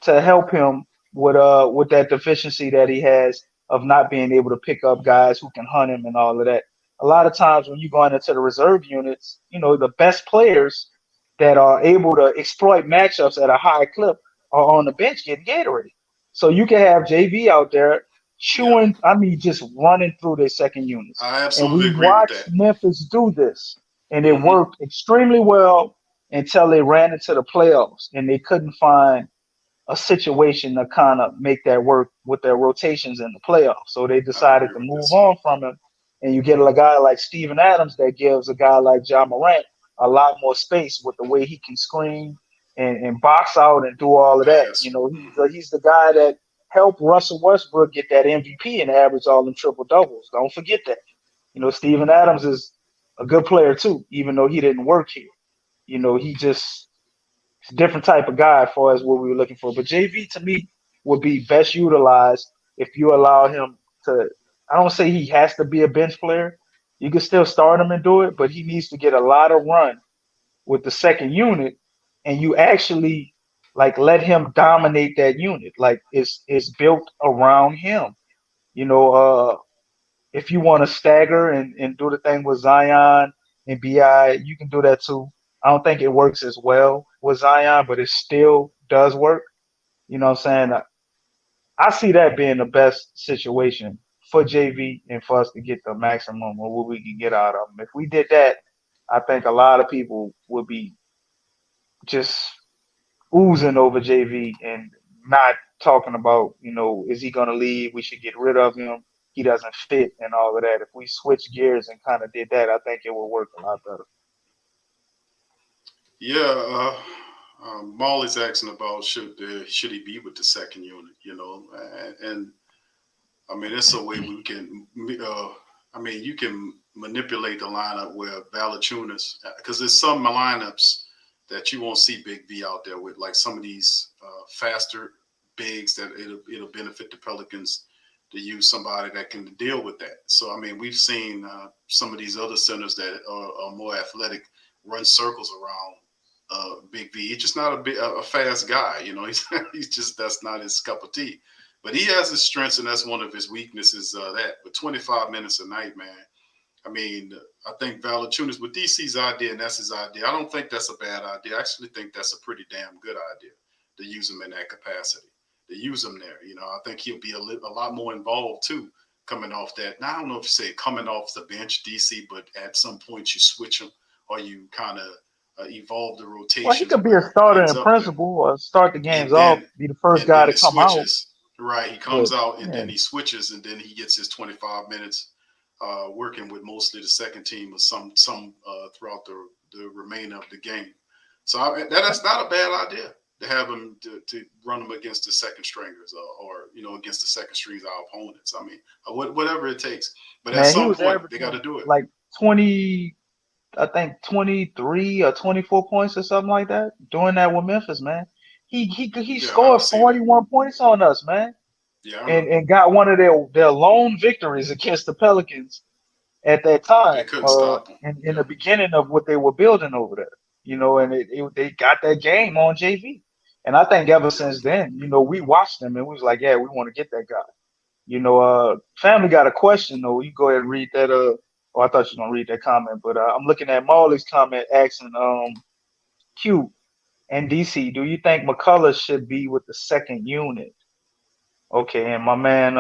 to help him with that deficiency that he has of not being able to pick up guys who can hunt him and all of that. A lot of times when you're going into the reserve units, you know, the best players that are able to exploit matchups at a high clip are on the bench getting Gatorade. So you can have JV out there chewing, just running through their second units. I And absolutely we agree with watched that. Memphis do this, and it worked extremely well until they ran into the playoffs and they couldn't find a situation to kind of make that work with their rotations in the playoffs. So they decided to move on from him. And you get a guy like Steven Adams that gives a guy like Ja Morant a lot more space with the way he can screen and box out and do all of that. You know, he's the guy that helped Russell Westbrook get that MVP and average all them triple doubles. Don't forget that. You know, Steven Adams is a good player too, even though he didn't work here. You know, he's a different type of guy as far as what we were looking for. But JV to me would be best utilized if you allow him to. I don't say he has to be a bench player. You can still start him and do it, but he needs to get a lot of run with the second unit, and you actually let him dominate that unit. Like it's built around him. You know, if you want to stagger and do the thing with Zion and BI, you can do that too. I don't think it works as well with Zion, but it still does work. You know what I'm saying? I see that being the best situation for JV and for us to get the maximum of what we can get out of him. If we did that, I think a lot of people would be just oozing over JV and not talking about, you know, is he going to leave? We should get rid of him. He doesn't fit and all of that. If we switch gears and kind of did that, I think it would work a lot better. Yeah, Molly's asking about should he be with the second unit, you know, and I mean, that's a way we can, you can manipulate the lineup where Valanciunas, because there's some lineups that you won't see Big V out there with, like some of these faster bigs that it'll benefit the Pelicans to use somebody that can deal with that. So, I mean, we've seen some of these other centers that are more athletic run circles around Big V. He's just not a fast guy. You know, he's just, that's not his cup of tea. But he has his strengths, and that's one of his weaknesses. But 25 minutes a night, man. I mean, I think Valanciunas with DC's idea, and that's his idea. I don't think that's a bad idea. I actually think that's a pretty damn good idea to use him in that capacity, to use him there. You know, I think he'll be a lot more involved too, coming off that. Now, I don't know if you say coming off the bench, DC, but at some point you switch him or you kind of evolve the rotation. Well, he could be a starter in principle, or start the games off, be the first guy to come out. Right, he comes out and then he switches, and then he gets his 25 minutes. Working with mostly the second team or some throughout the remainder of the game. So that's not a bad idea to have him to run them against the second stringers or you know, against the second strings our opponents. I mean, whatever it takes. But at some point, they got to do it. Like 20, I think 23 or 24 points or something like that. Doing that with Memphis, man. He scored 41 points on us, man. Yeah, and got one of their lone victories against the Pelicans at that time. They couldn't stop them. In the beginning of what they were building over there, you know, and they got that game on JV. And I think ever since then, you know, we watched them and we was like, yeah, we want to get that guy. You know, Family got a question though. You go ahead and read that. I thought you were gonna read that comment, but I'm looking at Marley's comment asking, Q and DC, do you think McCullough should be with the second unit? Okay, and my man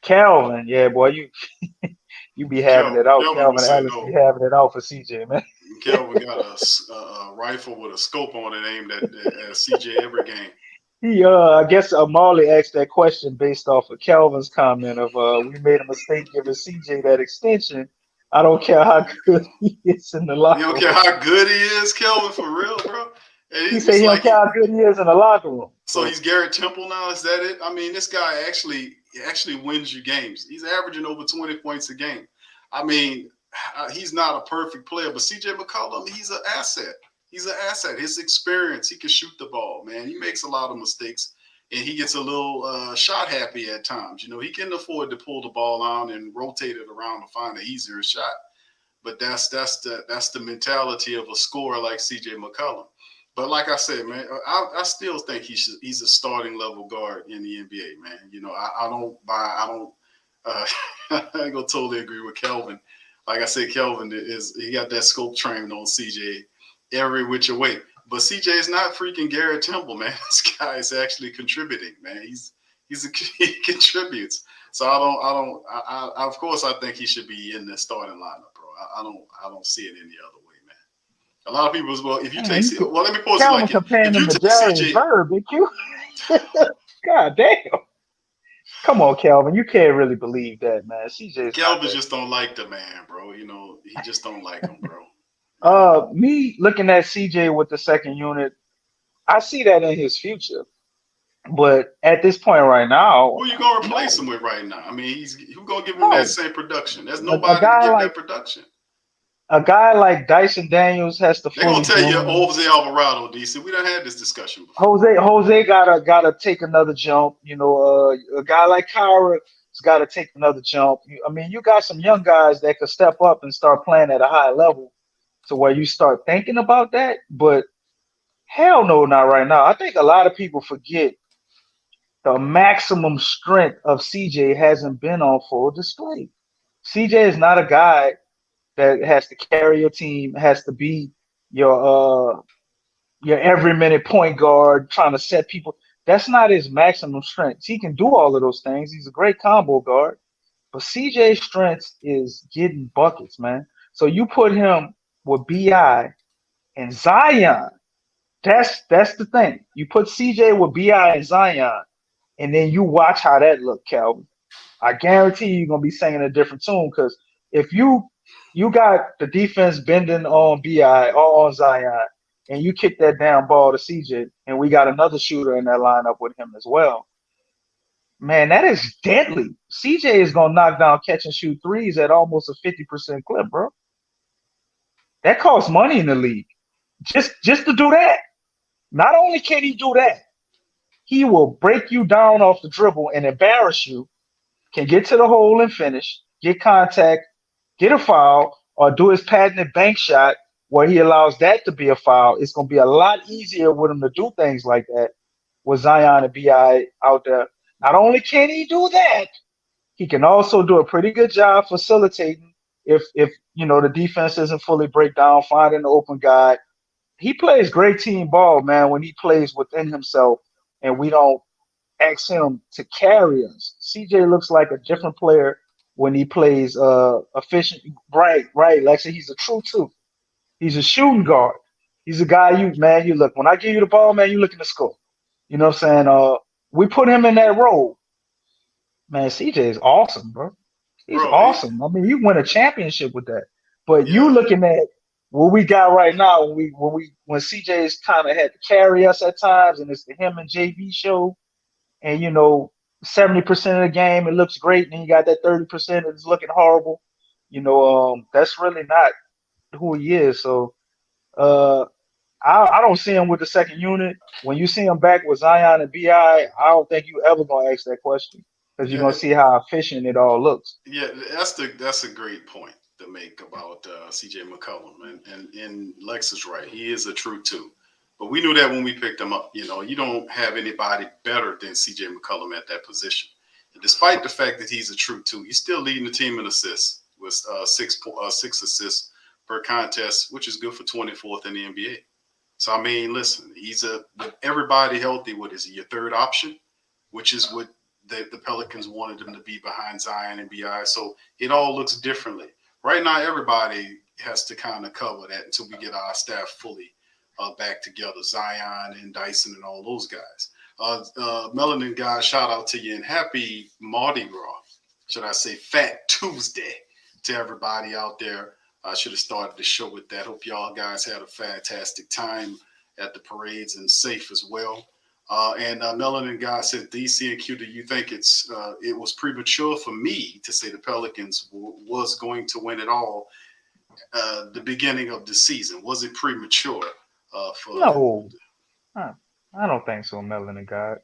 Calvin, yeah, boy, you be having it out. Calvin Ellis be having it out for CJ, man. Calvin got a rifle with a scope on it aimed at CJ every game. I guess Marley asked that question based off of Calvin's comment of we made a mistake giving CJ that extension. I don't care how good he is in the locker room. You don't care how good he is, Calvin, for real, bro? He said he don't care how good he is in the locker room. So he's Garrett Temple now. Is that it? I mean, this guy actually wins you games. He's averaging over 20 points a game. I mean, he's not a perfect player, but CJ McCollum, he's an asset. He's an asset. His experience, he can shoot the ball, man. He makes a lot of mistakes, and he gets a little shot happy at times. You know, he can afford to pull the ball on and rotate it around to find an easier shot. But that's the mentality of a scorer like CJ McCollum. But like I said, man, I still think he's a starting level guard in the NBA, man. You know, I ain't gonna totally agree with Kelvin. Like I said, Kelvin he got that scope trained on CJ every which way. But CJ is not freaking Garrett Temple, man. This guy is actually contributing, man. He contributes. So of course I think he should be in the starting lineup, bro. I don't see it any other way. A lot of people as well. If you take, well, let me pose it like if you take CJ, God damn! Come on, Calvin, you can't really believe that, man. Calvin just don't like the man, bro. You know, he just don't like him, bro. Me looking at CJ with the second unit, I see that in his future. But at this point right now, who you gonna replace him with right now? I mean, who gonna give him that same production? There's nobody to give that production. A guy like Dyson Daniels has to. They're gonna tell you Jose Alvarado, DC. We done had this discussion before. Jose gotta take another jump. You know, a guy like Kyra's got to take another jump. I mean, you got some young guys that could step up and start playing at a high level, to where you start thinking about that. But hell no, not right now. I think a lot of people forget the maximum strength of CJ hasn't been on full display. CJ is not a guy that has to carry your team, has to be your every minute point guard trying to set people. That's not his maximum strength. He can do all of those things. He's a great combo guard. But CJ's strength is getting buckets, man. So you put him with BI and Zion. That's the thing. You put CJ with BI and Zion, and then you watch how that look, Calvin. I guarantee you're going to be singing a different tune, because if you got the defense bending on BI or on Zion, and you kick that down ball to CJ, and we got another shooter in that lineup with him as well, man, that is deadly. CJ is gonna knock down catch and shoot threes at almost a 50% clip, bro. That costs money in the league. Just to do that. Not only can he do that, he will break you down off the dribble and embarrass you, can get to the hole and finish, get contact, get a foul, or do his patented bank shot where he allows that to be a foul. It's going to be a lot easier with him to do things like that with Zion and BI out there. Not only can he do that, he can also do a pretty good job facilitating if the defense isn't fully break down, finding the open guy. He plays great team ball, man, when he plays within himself and we don't ask him to carry us. CJ looks like a different player when he plays efficient. Right. Like I said, he's a true two. He's a shooting guard. He's a guy you look. When I give you the ball, man, you looking to score. You know what I'm saying? We put him in that role. Man, CJ is awesome, bro. He's awesome. I mean, you win a championship with that. But you looking at what we got right now when CJ's kind of had to carry us at times, and it's the him and JV show, and 70% of the game it looks great, and then you got that 30% that's looking horrible. That's really not who he is. So I don't see him with the second unit. When you see him back with Zion and BI, I don't think you ever gonna ask that question because you're gonna see how efficient it all looks. Yeah, that's a great point to make about CJ McCollum, and Lex is right. He is a true two. But we knew that when we picked him up. You don't have anybody better than CJ McCollum at that position. And despite the fact that he's a true two, he's still leading the team in assists with six assists per contest, which is good for 24th in the NBA. So, I mean, listen, with everybody healthy, what is he, your third option, which is what the Pelicans wanted him to be behind Zion and BI. So it all looks differently. Right now, everybody has to kind of cover that until we get our staff fully back together, Zion and Dyson and all those guys. Melanin guys, shout out to you and happy Mardi Gras. Should I say Fat Tuesday to everybody out there. I should have started the show with that. Hope y'all guys had a fantastic time at the parades and safe as well. And Melanin guy said, DC and Q, do you think it was premature for me to say the Pelicans was going to win it all the beginning of the season? Was it premature? No, I don't think so, Melanin guy.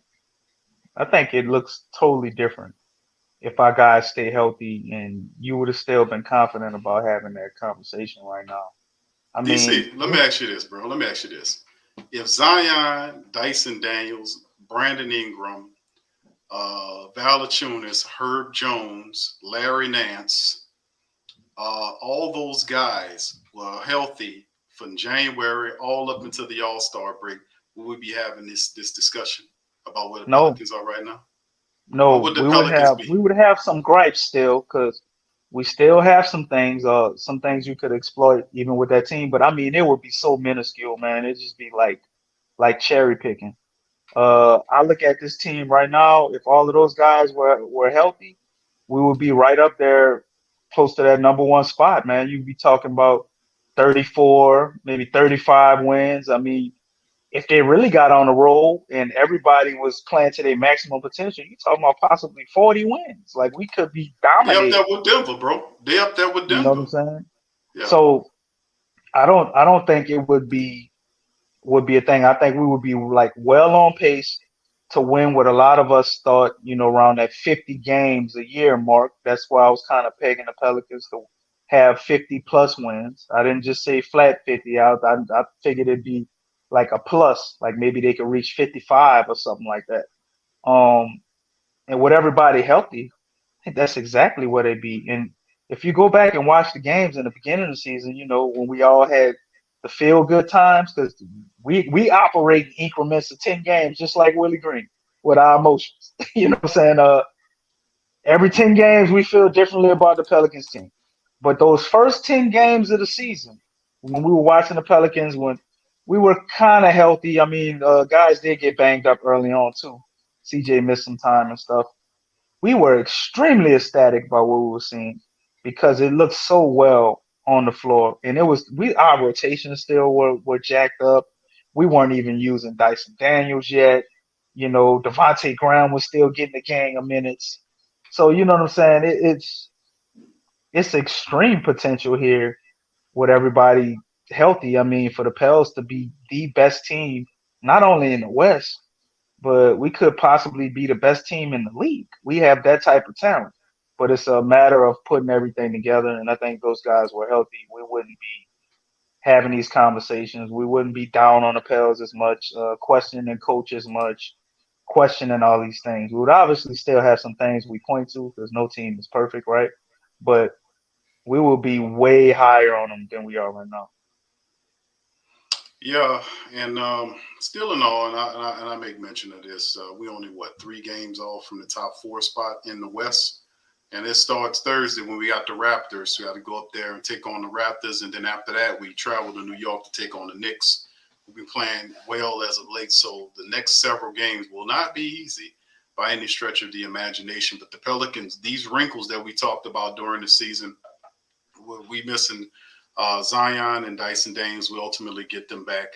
I think it looks totally different if our guys stay healthy, and you would have still been confident about having that conversation right now. I mean, DC, let me ask you this, bro. Let me ask you this. If Zion, Dyson Daniels, Brandon Ingram, Valanciunas, Herb Jones, Larry Nance, all those guys were healthy from January all up until the All-Star break, we would be having this discussion about where the Pelicans are right now? No, we would have some gripes still because we still have some things you could exploit even with that team. But I mean, it would be so minuscule, man. It'd just be like cherry picking. I look at this team right now. If all of those guys were healthy, we would be right up there, close to that number one spot, man. You'd be talking about 34, maybe 35 wins. I mean, if they really got on the roll and everybody was playing to their maximum potential, you're talking about possibly 40 wins. Like, we could be dominating. They up there with Denver, bro. They up there with Denver. You know what I'm saying? Yeah. So I don't think it would be a thing. I think we would be like well on pace to win what a lot of us thought, around that 50 games a year mark. That's why I was kind of pegging the Pelicans to have 50 plus wins. I didn't just say flat 50. I figured it'd be like a plus, like maybe they could reach 55 or something like that. And with everybody healthy, I think that's exactly what it'd be. And if you go back and watch the games in the beginning of the season, when we all had the feel good times, because we operate in increments of 10 games, just like Willie Green with our emotions. You know what I'm saying? Every 10 games, we feel differently about the Pelicans team. But those first 10 games of the season, when we were watching the Pelicans, when we were kind of healthy. I mean, guys did get banged up early on, too. CJ missed some time and stuff. We were extremely ecstatic about what we were seeing because it looked so well on the floor. And our rotations still were jacked up. We weren't even using Dyson Daniels yet. Devontae Graham was still getting the gang of minutes. So you know what I'm saying? It's extreme potential here with everybody healthy. I mean, for the Pels to be the best team, not only in the West, but we could possibly be the best team in the league. We have that type of talent, but it's a matter of putting everything together. And I think those guys were healthy. We wouldn't be having these conversations. We wouldn't be down on the Pels as much, questioning coach as much, questioning all these things. We would obviously still have some things we point to because no team is perfect, right? But we will be way higher on them than we are right now. Yeah, and still in all, and I make mention of this. We only what 3 games off from the top 4 spot in the West, and it starts Thursday when we got the Raptors. We got to go up there and take on the Raptors, and then after that, we travel to New York to take on the Knicks. We've been playing well as of late, so the next several games will not be easy by any stretch of the imagination. But the Pelicans, these wrinkles that we talked about during the season, we missing Zion and Dyson Dames. We ultimately get them back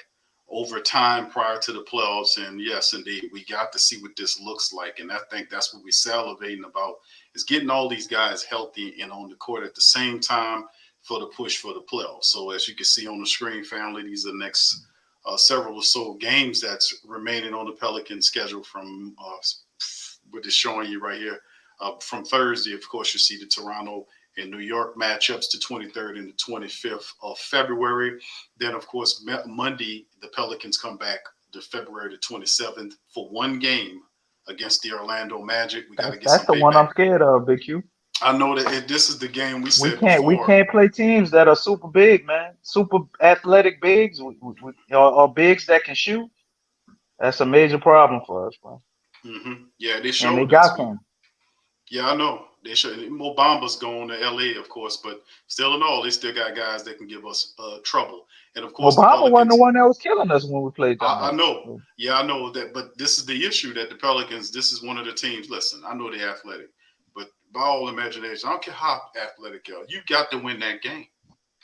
over time prior to the playoffs. And yes, indeed, we got to see what this looks like. And I think that's what we're salivating about is getting all these guys healthy and on the court at the same time for the push for the playoffs. So as you can see on the screen, family, these are the next several or so games that's remaining on the Pelicans schedule from what is showing you right here. From Thursday, of course, you see the Toronto and New York matchups, the 23rd and the 25th of February. Then, of course, Monday, the Pelicans come back to February the 27th for 1 game against the Orlando Magic. We got to get That's some the one I'm payback. scared of, Big Q. I know that this is the game we We said can't we before. can't play teams that are super big, man. Super athletic bigs, or bigs that can shoot. That's a major problem for us, man. Yeah, they And they showed us. got some. Yeah, I know. They should. Mo Bamba's going to LA, of course, but still in all, they still got guys that can give us trouble. And of course, the Obama wasn't the Pelicans. one that was killing us when we played down I there. know. So, Yeah, I know that. But this is the issue that the Pelicans, this is one of the teams. Listen, I know they're athletic, but by all imagination, I don't care how athletic you are, you got to win that game.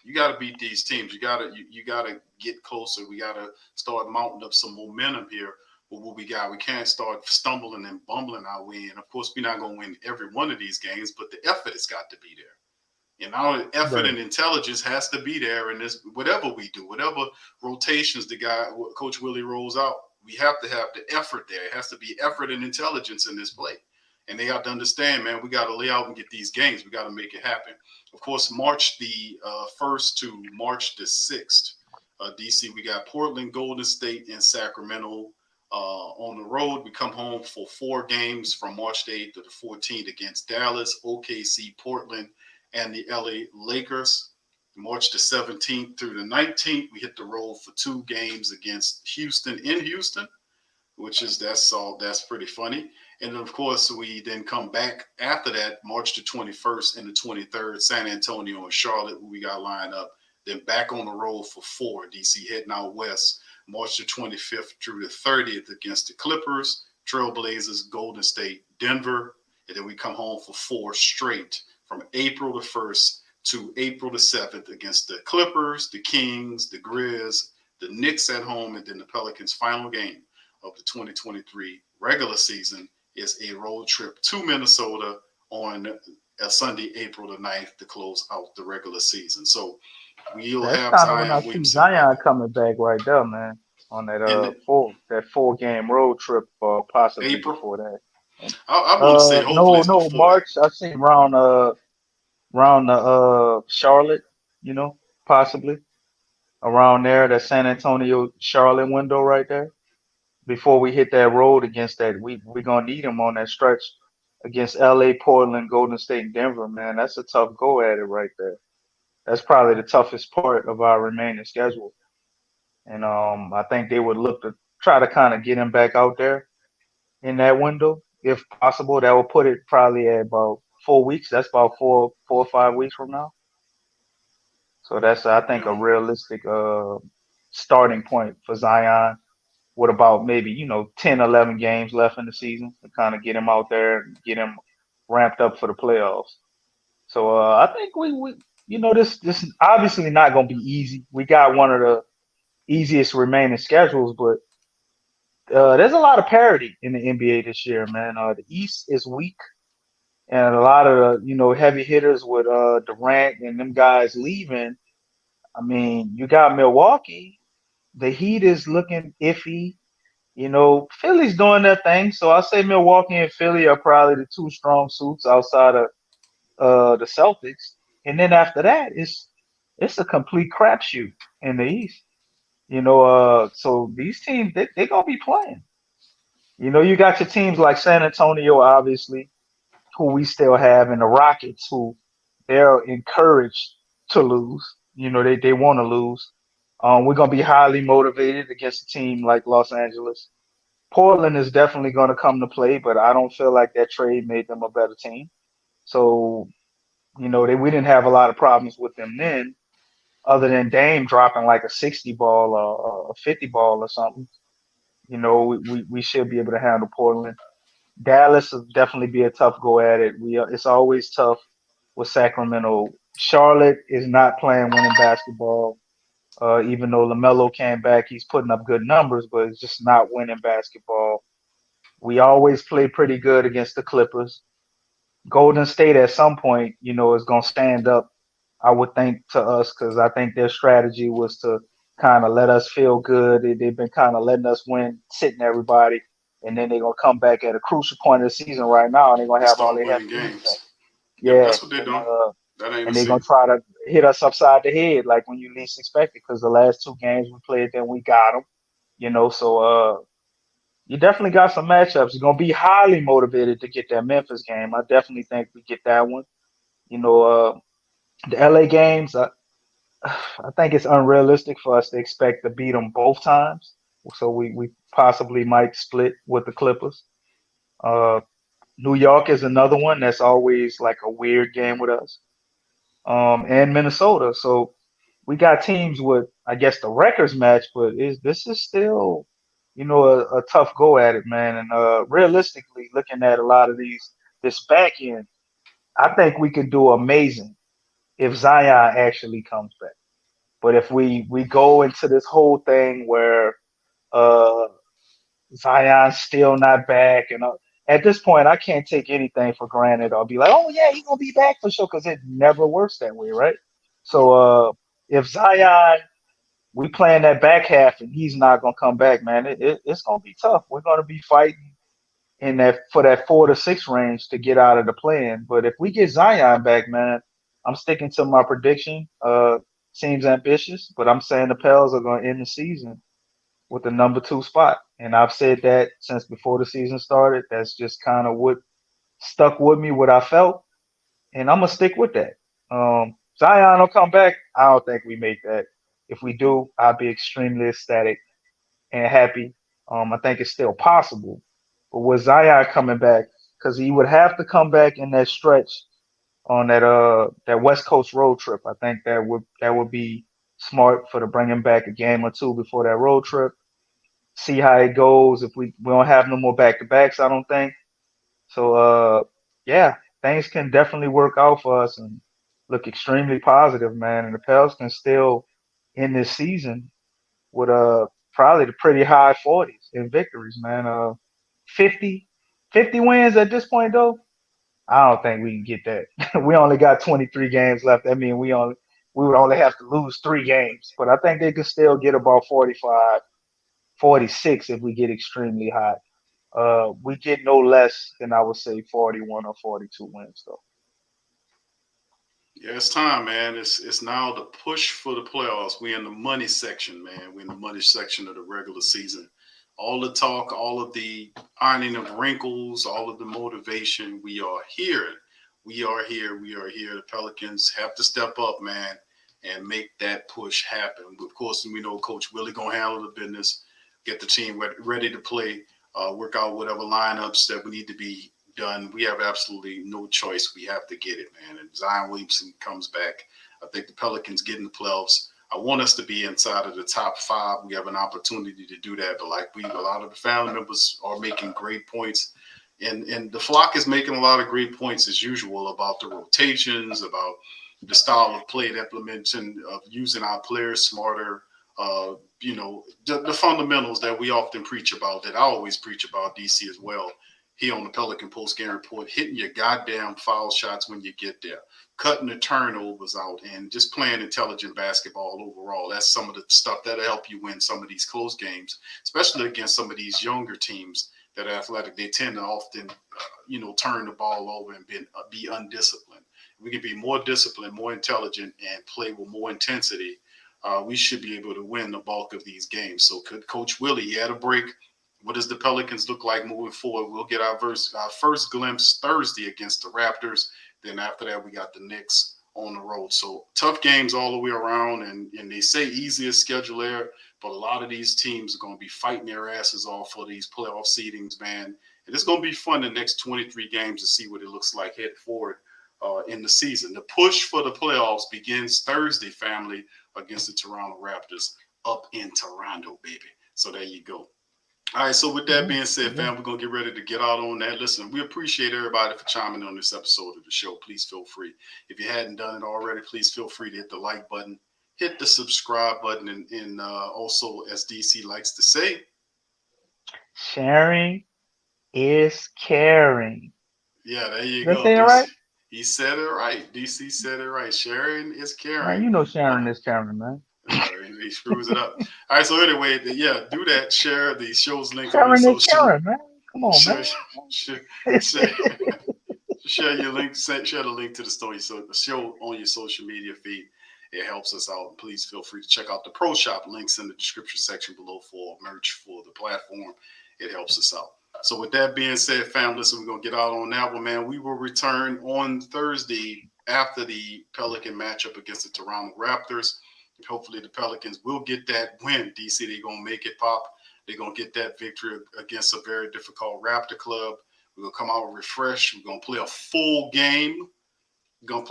You got to beat these teams. You got to get closer. We got to start mounting up some momentum here with what we got. We can't start stumbling and bumbling our way. And of course, we're not going to win every one of these games, but the effort has got to be there. And our effort right. and intelligence has to be there in this, whatever we do, whatever rotations the guy, Coach Willie rolls out, we have to have the effort there. It has to be effort and intelligence in this play. And they have to understand, man, we got to lay out and get these games. We got to make it happen. Of course, March the 1st to March the 6th, DC, we got Portland, Golden State, and Sacramento on the road. We come home for 4 games from March the 8th to the 14th against Dallas, OKC, Portland, and the LA Lakers. March the 17th through the 19th, we hit the road for 2 games against Houston in Houston, which is that's pretty funny. And then, of course, we then come back after that, March the 21st and the 23rd, San Antonio and Charlotte, we got lined up. Then back on the road for 4, DC heading out west, March the 25th through the 30th against the Clippers, Trailblazers, Golden State, Denver. And then we come home for 4 straight from April the 1st to April the 7th against the Clippers, the Kings, the Grizz, the Knicks at home, and then the Pelicans' final game of the 2023 regular season is a road trip to Minnesota on a Sunday, April the 9th to close out the regular season. So we'll That's have kind of when I Zion see Williamson back. Zion coming back right there, man. On that In 4 game road trip, possibly April, before that. I want to say hopefully it's No, before that. March. I seen around the Charlotte, possibly around there, that San Antonio Charlotte window right there. Before we hit that road against that, we gonna need him on that stretch against LA, Portland, Golden State, and Denver, man. That's a tough go at it right there. That's probably the toughest part of our remaining schedule. And I think they would look to try to kind of get him back out there in that window, if possible. That will put it probably at about 4 weeks. That's about 4 or 5 weeks from now. So that's, I think, a Yeah. realistic starting point for Zion with about maybe 10, 11 games left in the season to kind of get him out there and get him ramped up for the playoffs. So I think this is obviously not going to be easy. We got one of the easiest remaining schedules, but there's a lot of parity in the NBA this year, man. The East is weak, and a lot of the heavy hitters with Durant and them guys leaving. I mean, you got Milwaukee. The Heat is looking iffy. Philly's doing their thing. So I say Milwaukee and Philly are probably the two strong suits outside of the Celtics. And then after that, it's a complete crapshoot in the East. So these teams they're gonna be playing. You got your teams like San Antonio, obviously, who we still have, and the Rockets, who they're encouraged to lose. They want to lose. We're gonna be highly motivated against a team like Los Angeles. Portland is definitely gonna come to play, but I don't feel like that trade made them a better team. So, we didn't have a lot of problems with them then, other than Dame dropping like a 60 ball or a 50 ball or something. We should be able to handle Portland. Dallas will definitely be a tough go at it. It's always tough with Sacramento. Charlotte is not playing winning basketball. Even though LaMelo came back, he's putting up good numbers, but it's just not winning basketball. We always play pretty good against the Clippers. Golden State at some point, is going to stand up, I would think, to us because I think their strategy was to kind of let us feel good. They've been kind of letting us win, sitting everybody, and then they're going to come back at a crucial point of the season right now, and they're going to have all Start their winning heavy hitters back. games. Yep, Yeah, that's what they're doing. That ain't a and they're going secret. to try to hit us upside the head like when you least expect it because the last two games we played, then we got them. So you definitely got some matchups. You're gonna be highly motivated to get that Memphis game. I definitely think we get that one. The LA games. I think it's unrealistic for us to expect to beat them both times. So we possibly might split with the Clippers. Uh, New York is another one that's always like a weird game with us. And Minnesota. So we got teams with, I guess, the records match, but this is still, a tough go at it, man. And realistically, looking at a lot of this back end, I think we could do amazing if Zion actually comes back. But if we go into this whole thing where uh, Zion's still not back, and at this point, I can't take anything for granted. I'll be like, oh yeah, he's gonna be back for sure, because it never works that way, right? So if Zion, we playing that back half and he's not gonna come back, man, it's gonna be tough. We're gonna be fighting in that 4 to 6 range to get out of the play-in. But if we get Zion back, man, I'm sticking to my prediction. Seems ambitious, but I'm saying the Pels are gonna end the season with the number 2 spot. And I've said that since before the season started. That's just kind of what stuck with me, what I felt, and I'm gonna stick with that. Zion will come back. I don't think we make that. If we do, I'll be extremely ecstatic and happy. I think it's still possible. But with Zion coming back, because he would have to come back in that stretch on that West Coast road trip. I think that would be smart for to bring him back a game or two before that road trip. See how it goes. If we don't have no more back to backs, I don't think. So yeah, things can definitely work out for us and look extremely positive, man. And the Pels can still end this season with probably the pretty high 40s in victories, man. 50, 50 wins at this point though. I don't think we can get that. We only got 23 games left. I mean, we would only have to lose 3 games, but I think they could still get about 45, 46 if we get extremely hot. We get no less than I would say 41 or 42 wins though. Yeah, it's time, man. It's now the push for the playoffs. We're in the money section, man. We're in the money section of the regular season. All the talk, all of the ironing of wrinkles, all of the motivation. We are here. We are here. We are here. The Pelicans have to step up, man, and make that push happen. Of course, we know Coach Willie gonna handle the business, get the team ready to play, work out whatever lineups that we need to be done. We have absolutely no choice. We have to get it, man. And Zion Williamson comes back. I think the Pelicans get in the playoffs. I want us to be inside of the top 5. We have an opportunity to do that. But a lot of the family members are making great points. And the flock is making a lot of great points as usual about the rotations, about the style of play and implementation of using our players smarter. The fundamentals that we often preach about, that I always preach about, DC as well. here on the Pelican Post Game Report, hitting your goddamn foul shots when you get there, cutting the turnovers out, and just playing intelligent basketball overall. That's some of the stuff that'll help you win some of these close games, especially against some of these younger teams that are athletic. They tend to often, turn the ball over and be undisciplined. If we can be more disciplined, more intelligent, and play with more intensity, we should be able to win the bulk of these games. So could Coach Willie, he had a break. What does the Pelicans look like moving forward? We'll get our first glimpse Thursday against the Raptors. Then after that, we got the Knicks on the road. So tough games all the way around. And they say easiest schedule there, but a lot of these teams are going to be fighting their asses off for these playoff seedings, man. And it's going to be fun the next 23 games to see what it looks like heading forward in the season. The push for the playoffs begins Thursday, family, against the Toronto Raptors up in Toronto, baby. So there you go. All right, so with that being said, fam, we're going to get ready to get out on that. Listen, we appreciate everybody for chiming on this episode of the show. Please feel free. If you hadn't done it already, please feel free to hit the like button, hit the subscribe button, and also, as DC likes to say, sharing is caring. Yeah, there you Did go. I say it right? He said it right. DC said it right. Sharing is caring. Man, sharing is caring, man. He screws it up. All right, so anyway, yeah, do that. Share the show's link Sharing on your is social. caring, man. Come on, man. Share your link. Share the link to the show on your social media feed. It helps us out. Please feel free to check out the Pro Shop. Links in the description section below for merch for the platform. It helps us out. So with that being said, fam, listen, we're going to get out on that one, man. We will return on Thursday after the Pelican matchup against the Toronto Raptors. Hopefully the Pelicans will get that win. DC, they're going to make it pop. They're going to get that victory against a very difficult Raptor club. We're going to come out refreshed. We're going to play a full game. We're going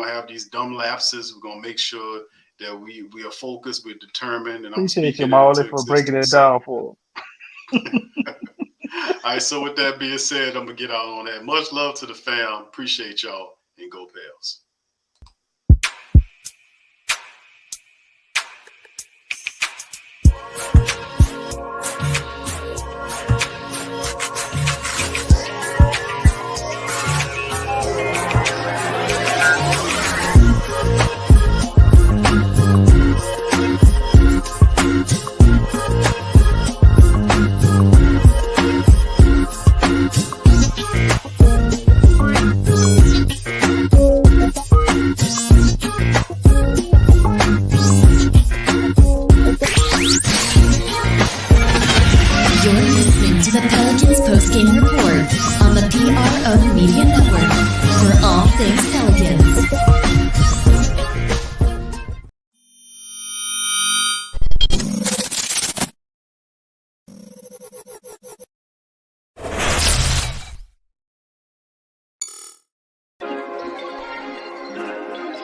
to have these dumb lapses. We're going to make sure that we are focused, we're determined. And appreciate you, Marley, for breaking it down for All right, so with that being said, I'm going to get out on that. Much love to the fam. Appreciate y'all, and go Pels. The Pelicans Post-Game Report on the PRO Media Network for all things Pelicans.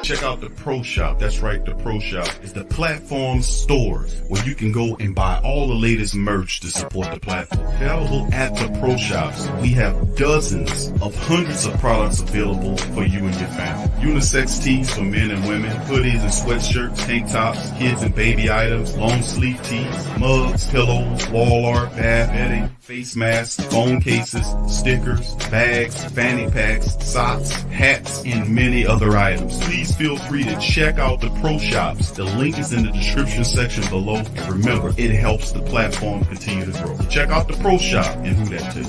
Check out the Pro Shop. That's right, the Pro Shop is the platform store where you can go and buy all the latest merch to support the platform. Available at the Pro Shops, we have dozens of hundreds of products available for you and your family. Unisex tees for men and women, hoodies and sweatshirts, tank tops, kids and baby items, long sleeve tees, mugs, pillows, wall art, bath bedding, face masks, phone cases, stickers, bags, fanny packs, socks, hats, and many other items. Please feel free to check out the Pro Shops. The link is in the description section below. And remember, it helps the platform continue to grow. Check out the Pro Shop and Who That too.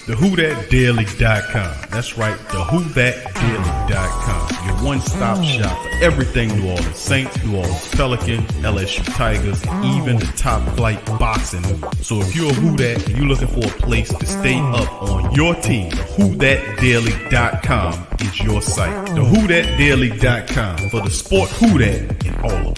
TheWhoThatDaily.com. That's right, TheWhoThatDaily.com. Your one-stop shop for everything New Orleans Saints, New Orleans Pelicans, LSU Tigers, even the top flight boxing. So if you're a Who That and you're looking for a place to stay up on your team, TheWhoThatDaily.com is your site. TheWhoThatDaily.com for the sport Who That and all of it.